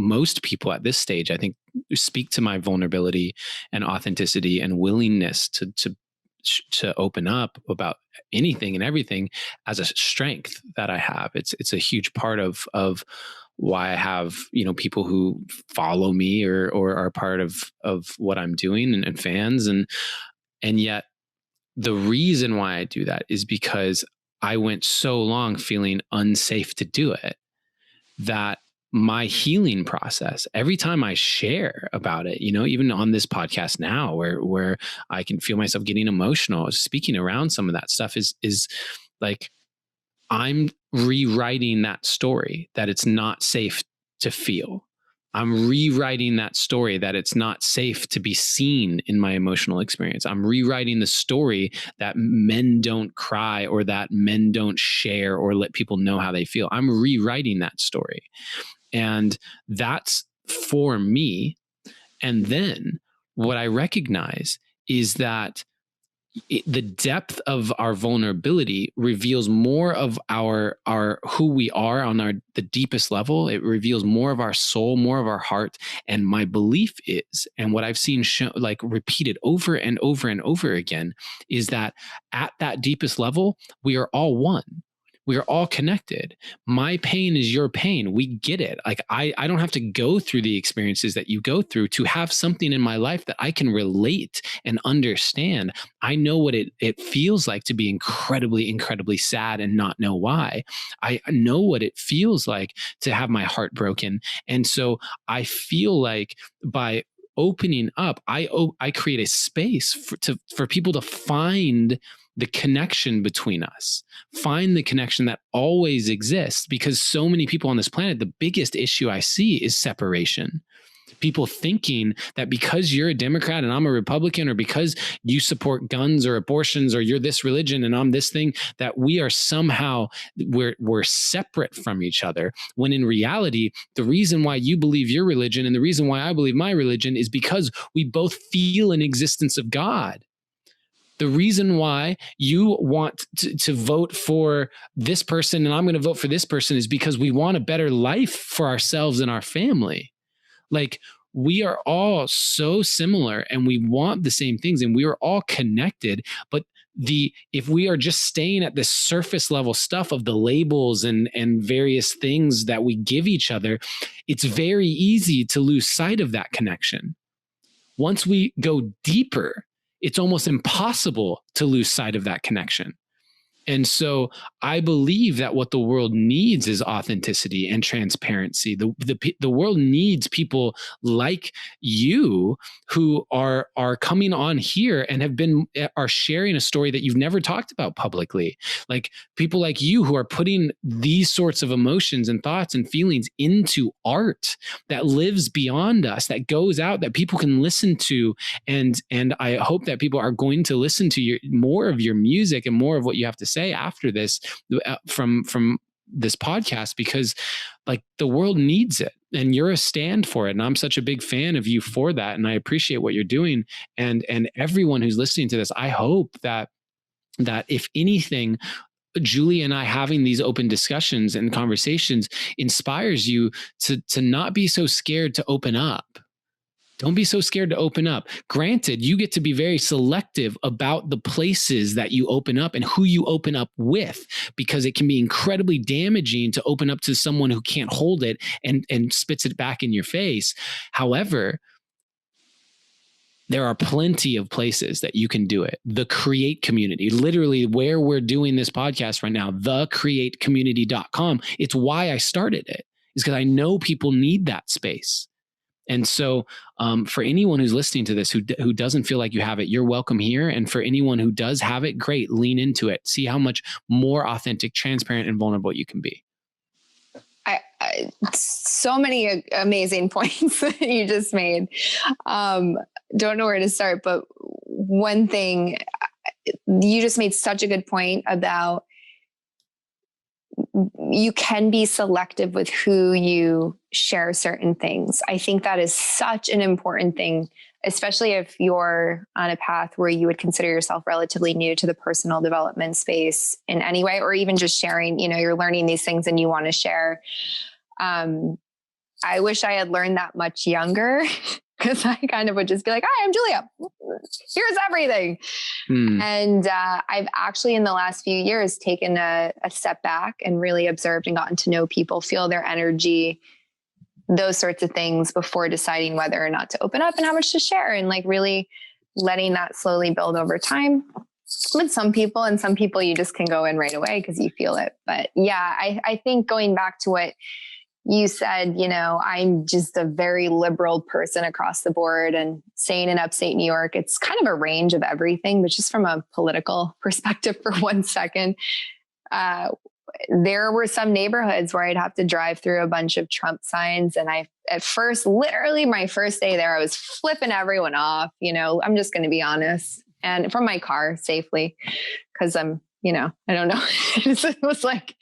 Most people at this stage, I think, speak to my vulnerability and authenticity and willingness to open up about anything and everything as a strength that I have. It's a huge part of why I have, people who follow me or are part of what I'm doing and fans. And yet the reason why I do that is because I went so long feeling unsafe to do it, that my healing process, every time I share about it, even on this podcast now, where I can feel myself getting emotional, speaking around some of that stuff is like, I'm rewriting that story that it's not safe to feel. I'm rewriting that story that it's not safe to be seen in my emotional experience. I'm rewriting the story that men don't cry or that men don't share or let people know how they feel. I'm rewriting that story. And that's for me. And then what I recognize is that the depth of our vulnerability reveals more of our who we are on the deepest level. It reveals more of our soul, more of our heart. And my belief is, and what I've seen repeated over and over and over again, is that at that deepest level, we are all one. We are all connected. My pain is your pain. We get it. Like I don't have to go through the experiences that you go through to have something in my life that I can relate and understand. I know what it feels like to be incredibly, incredibly sad and not know why. I know what it feels like to have my heart broken. And so I feel like by opening up, I create a space for people to find the connection between us. Find the connection that always exists, because so many people on this planet, the biggest issue I see is separation. People thinking that because you're a Democrat and I'm a Republican, or because you support guns or abortions, or you're this religion and I'm this thing, that we are somehow, we're separate from each other. When in reality, the reason why you believe your religion and the reason why I believe my religion is because we both feel an existence of God. The reason why you want to vote for this person and I'm going to vote for this person is because we want a better life for ourselves and our family. Like, we are all so similar and we want the same things and we are all connected. But if we are just staying at the surface level stuff of the labels and various things that we give each other, it's very easy to lose sight of that connection. Once we go deeper, it's almost impossible to lose sight of that connection. And so I believe that what the world needs is authenticity and transparency. The world needs people like you who are coming on here and are sharing a story that you've never talked about publicly. Like people like you who are putting these sorts of emotions and thoughts and feelings into art that lives beyond us, that goes out, that people can listen to. And I hope that people are going to listen to more of your music and more of what you have to say after this from this podcast, because like the world needs it and you're a stand for it. And I'm such a big fan of you for that. And I appreciate what you're doing. And everyone who's listening to this, I hope that if anything, Julie and I having these open discussions and conversations inspires you to not be so scared to open up. Don't be so scared to open up. Granted, you get to be very selective about the places that you open up and who you open up with, because it can be incredibly damaging to open up to someone who can't hold it and spits it back in your face. However, there are plenty of places that you can do it. The Create community, literally where we're doing this podcast right now, thecreatecommunity.com. It's why I started it, is because I know people need that space. And so for anyone who's listening to this who doesn't feel like you have it, you're welcome here. And for anyone who does have it, great, lean into it. See how much more authentic, transparent, and vulnerable you can be. So many amazing points that you just made. Don't know where to start, but one thing, you just made such a good point about you can be selective with who you share certain things. I think that is such an important thing, especially if you're on a path where you would consider yourself relatively new to the personal development space in any way, or even just sharing, you're learning these things and you want to share. I wish I had learned that much younger, because I kind of would just be like, hi, I'm Julia. Here's everything. And I've actually in the last few years taken a step back and really observed and gotten to know people, feel their energy, those sorts of things before deciding whether or not to open up and how much to share, and like really letting that slowly build over time with some people. And some people you just can go in right away because you feel it. But yeah, I think going back to what you said, I'm just a very liberal person across the board, and staying in upstate New York, it's kind of a range of everything, but just from a political perspective for 1 second, there were some neighborhoods where I'd have to drive through a bunch of Trump signs. And at first, literally my first day there, I was flipping everyone off, I'm just going to be honest, and from my car safely, because I'm, I don't know. It was like,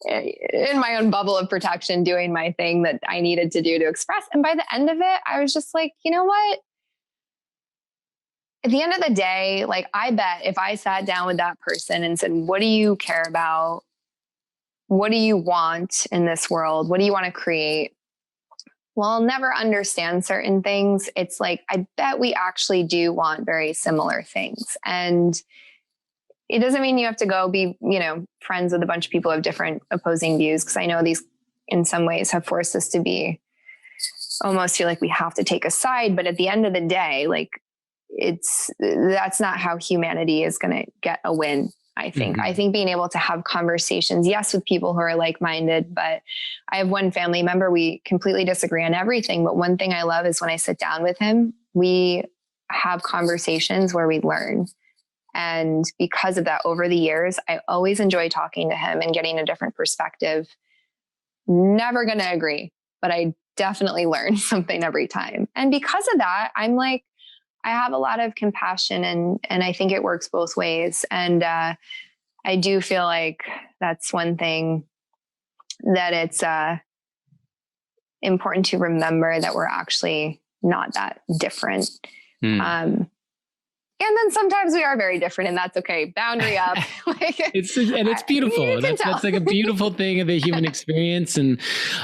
in my own bubble of protection, doing my thing that I needed to do to express. And by the end of it, I was just like, you know what? At the end of the day, like, I bet if I sat down with that person and said, what do you care about? What do you want in this world? What do you want to create? Well, I'll never understand certain things. It's like, I bet we actually do want very similar things. And it doesn't mean you have to go be, friends with a bunch of people who have different opposing views. Cause I know these in some ways have forced us to be almost feel like we have to take a side. But at the end of the day, like that's not how humanity is going to get a win. I think, I think being able to have conversations, yes, with people who are like-minded, but I have one family member, we completely disagree on everything. But one thing I love is when I sit down with him, we have conversations where we learn. And because of that, over the years, I always enjoy talking to him and getting a different perspective. Never going to agree, but I definitely learn something every time. And because of that, I'm like, I have a lot of compassion, and I think it works both ways. And I do feel like that's one thing that it's important to remember, that we're actually not that different. And then sometimes we are very different, and that's okay. Boundary up. It's beautiful. That's like a beautiful thing of the human experience. And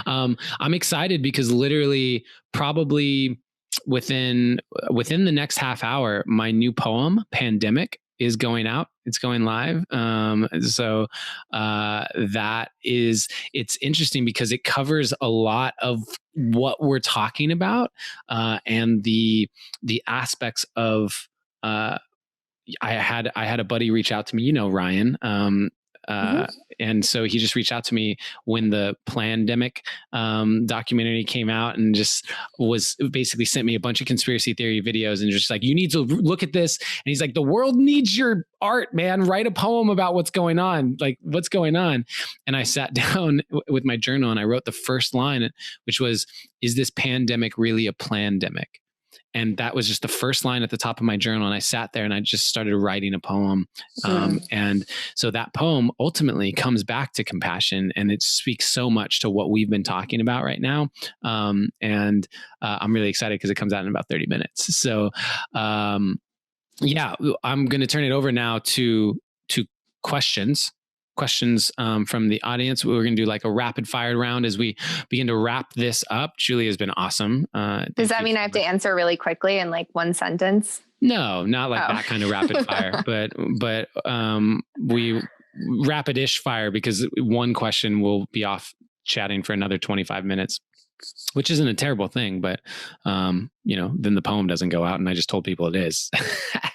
I'm excited because literally probably within the next half hour, my new poem, Pandemic, is going out. It's going live. So it's interesting because it covers a lot of what we're talking about, and the aspects of, I had a buddy reach out to me, Ryan. And so he just reached out to me when the Plandemic documentary came out, and just was basically sent me a bunch of conspiracy theory videos, and just like, you need to look at this. And he's like, the world needs your art, man. Write a poem about what's going on. Like, what's going on? And I sat down with my journal and I wrote the first line, which was, is this pandemic really a plandemic? And that was just the first line at the top of my journal. And I sat there and I just started writing a poem. And so that poem ultimately comes back to compassion, and it speaks so much to what we've been talking about right now. And I'm really excited because it comes out in about 30 minutes. So yeah, I'm going to turn it over now to questions from the audience. We're going to do like a rapid fire round as we begin to wrap this up. Julie has been awesome. Does that mean I have to answer really quickly in like one sentence? No, not like that kind of rapid fire, but we rapid-ish fire, because one question will be off chatting for another 25 minutes, which isn't a terrible thing, but then the poem doesn't go out, and I just told people it is.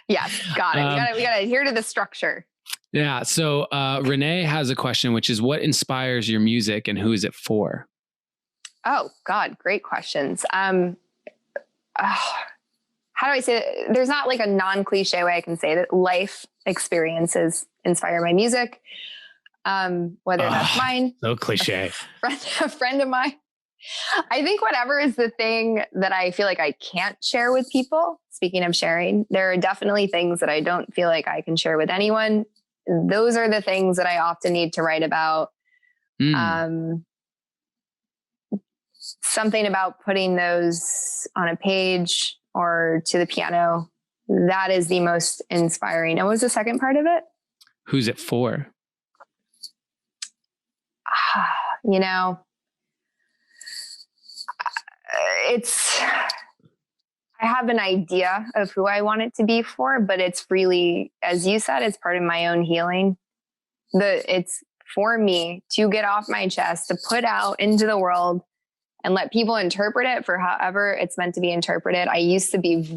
Yes, got it. We got to adhere to the structure. Yeah. So Renee has a question, which is, what inspires your music and who is it for? Oh God, great questions. How do I say that? There's not like a non-cliche way I can say that. Life experiences inspire my music. Whether that's mine. So cliche. A friend of mine. I think whatever is the thing that I feel like I can't share with people. Speaking of sharing, there are definitely things that I don't feel like I can share with anyone. Those are the things that I often need to write about. Something about putting those on a page or to the piano. That is the most inspiring. And what was the second part of it? Who's it for? I have an idea of who I want it to be for, but it's really, as you said, it's part of my own healing. It's for me to get off my chest, to put out into the world and let people interpret it for however it's meant to be interpreted. I used to be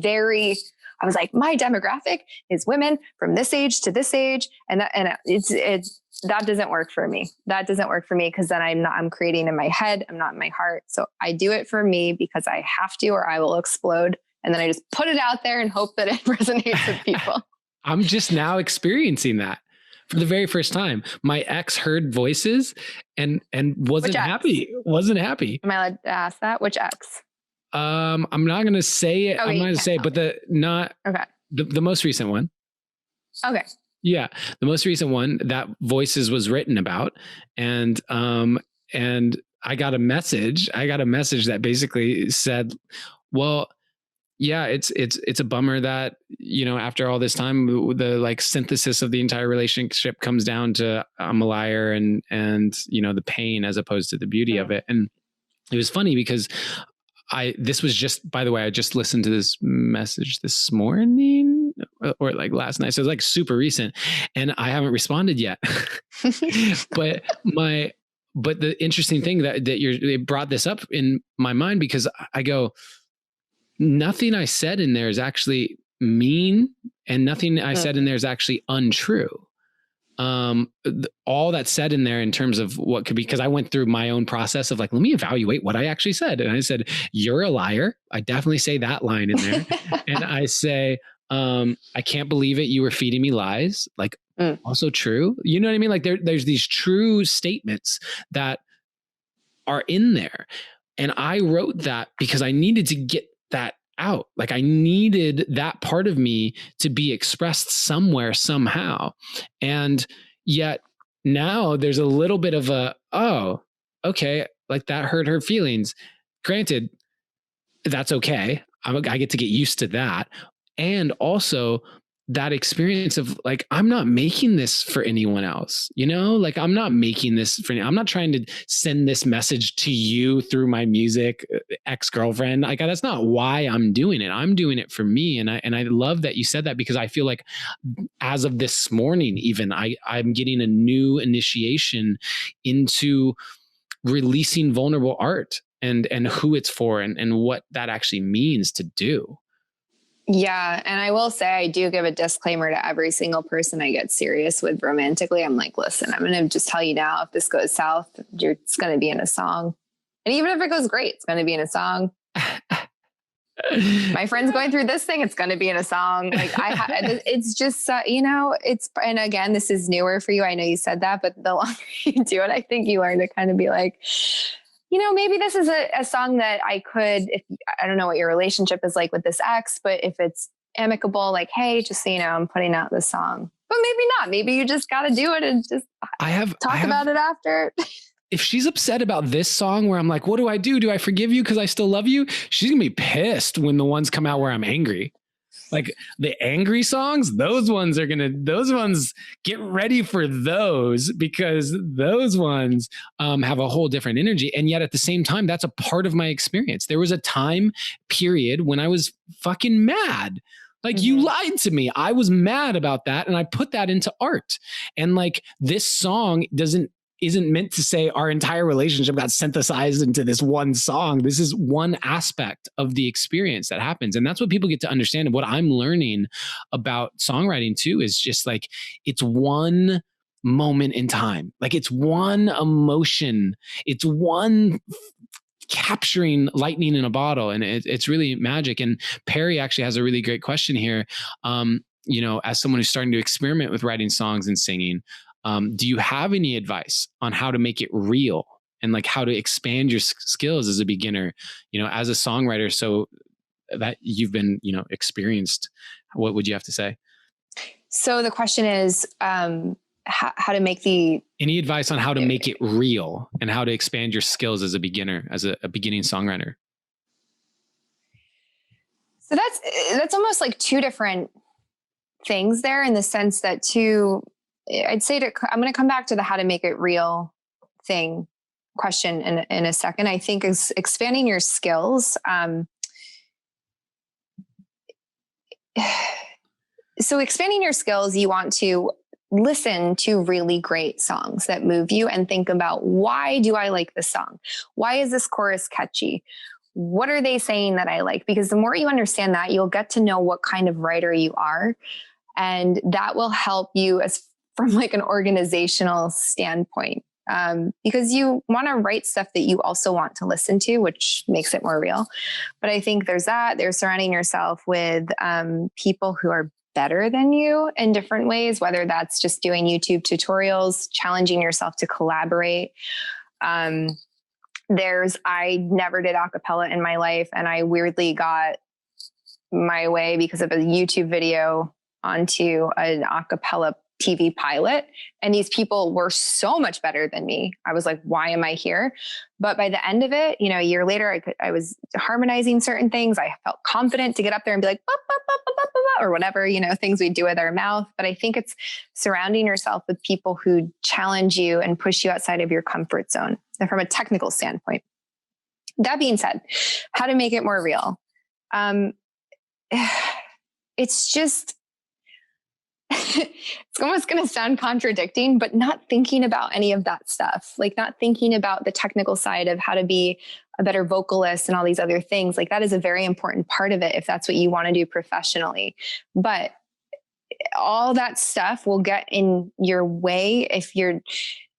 I was like, my demographic is women from this age to this age. And that doesn't work for me. That doesn't work for me, because then I'm creating in my head. I'm not in my heart. So I do it for me because I have to, or I will explode. And then I just put it out there and hope that it resonates with people. I'm just now experiencing that for the very first time. My ex heard voices and wasn't happy. Wasn't happy. Am I allowed to ask that? Which ex? I'm not going to say it. Okay, I'm not going to say it, but the most recent one. Okay. Yeah. The most recent one that Voices was written about. And I got a message that basically said, well, yeah, it's a bummer that, after all this time, the like synthesis of the entire relationship comes down to I'm a liar and the pain as opposed to the beauty of it. And it was funny because this was just, by the way, I just listened to this message this morning or like last night. So it's like super recent and I haven't responded yet, but the interesting thing that it brought this up in my mind, because I go, nothing I said in there is actually mean and nothing I said in there is actually untrue. All that's said in there in terms of what could be, because I went through my own process of like, let me evaluate what I actually said. And I said, you're a liar. I definitely say that line in there. And I say, I can't believe it. You were feeding me lies. Like, Mm. also true. You know what I mean? Like there's these true statements that are in there. And I wrote that because I needed to get that out. Like I needed that part of me to be expressed somewhere, somehow. And yet now there's a little bit of a, oh, okay, like that hurt her feelings. Granted, that's okay. I get to get used to that. And also that experience of like, I'm not making this for anyone else, you know, like I'm not making this for, I'm not trying to send this message to you through my music, ex-girlfriend. Like that's not why I'm doing it. I'm doing it for me. And I love that you said that, because I feel like as of this morning, even I'm getting a new initiation into releasing vulnerable art and who it's for and what that actually means to do. Yeah. And I will say, I do give a disclaimer to every single person I get serious with romantically. I'm like, listen, I'm going to just tell you now, if this goes south, it's going to be in a song. And even if it goes great, it's going to be in a song. My friend's going through this thing, it's going to be in a song. Like it's just, and again, this is newer for you. I know you said that, but the longer you do it, I think you learn to kind of be like, maybe this is a song that I could, if I don't know what your relationship is like with this ex, but if it's amicable, like, hey, just so you know, I'm putting out this song, but maybe not. Maybe you just got to do it and just talk about it after. If she's upset about this song where I'm like, what do I do? Do I forgive you because I still love you? She's going to be pissed when the ones come out where I'm angry. Like the angry songs, those ones get ready for those, because those ones have a whole different energy. And yet at the same time, that's a part of my experience. There was a time period when I was fucking mad. Like you lied to me. I was mad about that. And I put that into art. And like this song isn't meant to say our entire relationship got synthesized into this one song. This is one aspect of the experience that happens. And that's what people get to understand. And what I'm learning about songwriting too, is just like, it's one moment in time. Like it's one emotion. It's one capturing lightning in a bottle. And it's really magic. And Perry actually has a really great question here. As someone who's starting to experiment with writing songs and singing, do you have any advice on how to make it real and like how to expand your skills as a beginner, as a songwriter, so that you've been, experienced? What would you have to say? So the question is, how to make any advice on how to make it real and how to expand your skills as a beginner, as a beginning songwriter? So that's almost like two different things there, in the sense that I'd say I'm going to come back to the how to make it real thing question in a second. I think is expanding your skills. So expanding your skills, you want to listen to really great songs that move you and think about, why do I like this song? Why is this chorus catchy? What are they saying that I like? Because the more you understand that, you'll get to know what kind of writer you are. And that will help you from like an organizational standpoint, because you want to write stuff that you also want to listen to, which makes it more real. But I think there's surrounding yourself with people who are better than you in different ways, whether that's just doing YouTube tutorials, challenging yourself to collaborate. I never did a cappella in my life, and I weirdly got my way because of a YouTube video onto an a cappella TV pilot. And these people were so much better than me. I was like, why am I here? But by the end of it, a year later, I was harmonizing certain things. I felt confident to get up there and be like, bah, bah, bah, bah, bah, bah, or whatever, things we do with our mouth. But I think it's surrounding yourself with people who challenge you and push you outside of your comfort zone, and from a technical standpoint. That being said, how to make it more real. It's just, it's almost going to sound contradicting, but not thinking about any of that stuff, like not thinking about the technical side of how to be a better vocalist and all these other things. Like that is a very important part of it if that's what you want to do professionally. But all that stuff will get in your way if you're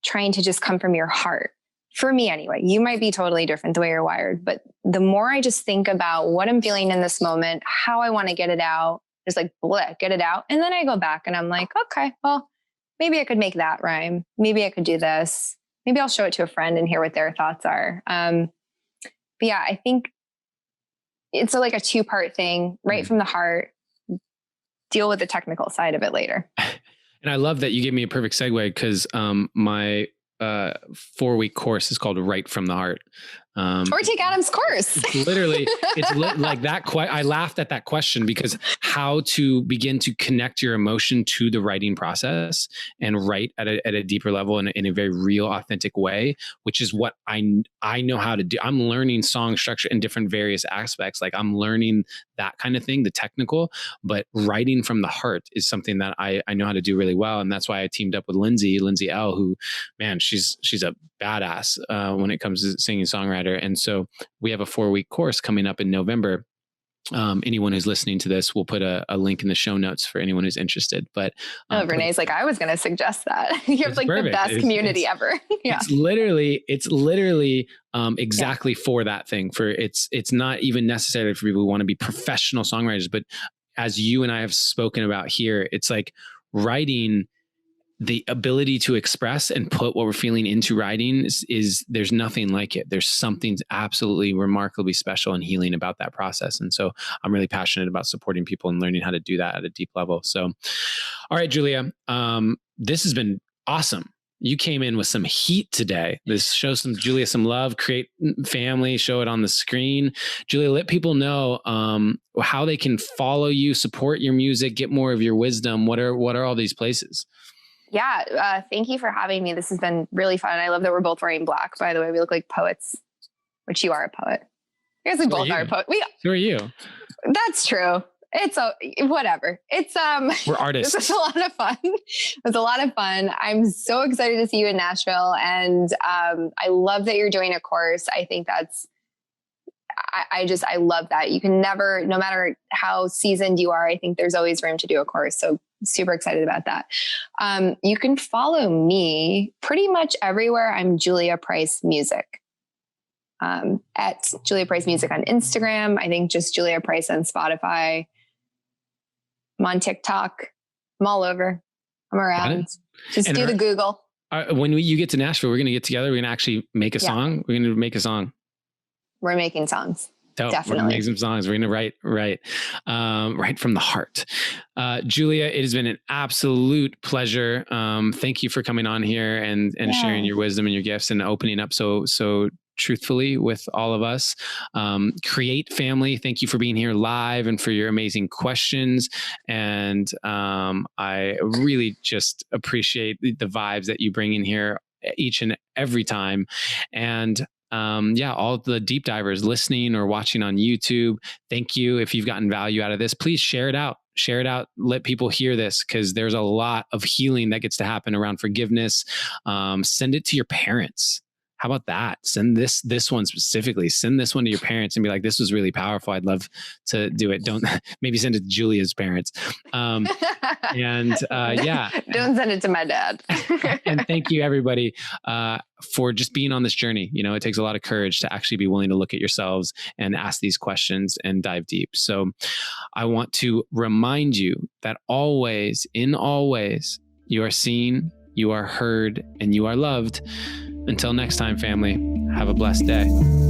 trying to just come from your heart. For me anyway, you might be totally different the way you're wired, but the more I just think about what I'm feeling in this moment, how I want to get it out, just like bleh, get it out. And then I go back and I'm like, okay, well, maybe I could make that rhyme. Maybe I could do this. Maybe I'll show it to a friend and hear what their thoughts are. But yeah, I think it's like a 2-part thing, right from the heart, deal with the technical side of it later. And I love that you gave me a perfect segue, because my 4-week course is called Right from the Heart. Or take Adam's course. Like that. I laughed at that question, because how to begin to connect your emotion to the writing process and write at a deeper level in a very real, authentic way, which is what I know how to do. I'm learning song structure in different various aspects. Like I'm learning that kind of thing, the technical, but writing from the heart is something that I know how to do really well. And that's why I teamed up with Lindsay L, who, man, she's a badass when it comes to singing songwriter. And so we have a 4-week course coming up in November. Anyone who's listening to this, we'll put a link in the show notes for anyone who's interested. But Renee's like, I was going to suggest that. You have like perfect. The best community ever. Yeah. It's literally exactly for that thing. For it's not even necessary for people who want to be professional songwriters, but as you and I have spoken about here, it's like writing. The ability to express and put what we're feeling into writing is there's nothing like it. There's something absolutely remarkably special and healing about that process. And so I'm really passionate about supporting people and learning how to do that at a deep level. So, all right, Julia, this has been awesome. You came in with some heat today. This shows Julia some love, create family, show it on the screen. Julia, let people know how they can follow you, support your music, get more of your wisdom. What are all these places? Yeah. Thank you for having me. This has been really fun. I love that we're both wearing black, by the way. We look like poets, which you are a poet. I guess we both are a poet. Who are you? That's true. It's whatever. It's we're artists. This was a lot of fun. It was a lot of fun. I'm so excited to see you in Nashville. And I love that you're doing a course. I think that's I love that. You can never, no matter how seasoned you are, I think there's always room to do a course. So super excited about that. You can follow me pretty much everywhere. I'm Julia Price Music. At Julia Price Music on Instagram. I think just Julia Price on Spotify. I'm on TikTok. I'm all over. I'm around. Just do the Google. When you get to Nashville, we're going to get together. We're going to actually make a song. We're going to make a song. We're making songs. Dope. Definitely. We're going to make some songs. We're going to write from the heart. Julia, it has been an absolute pleasure. Thank you for coming on here and sharing your wisdom and your gifts and opening up so truthfully with all of us. Create family. Thank you for being here live and for your amazing questions. And I really just appreciate the vibes that you bring in here each and every time. And all the deep divers listening or watching on YouTube, thank you. If you've gotten value out of this, please share it out. Share it out. Let people hear this, because there's a lot of healing that gets to happen around forgiveness. Send it to your parents. How about that? Send this one specifically. Send this one to your parents and be like, this was really powerful. I'd love to do it. Don't maybe send it to Julia's parents. Don't send it to my dad. And thank you everybody for just being on this journey. You know, it takes a lot of courage to actually be willing to look at yourselves and ask these questions and dive deep. So I want to remind you that always, in all ways, you are seen, you are heard, and you are loved. Until next time, family, have a blessed day.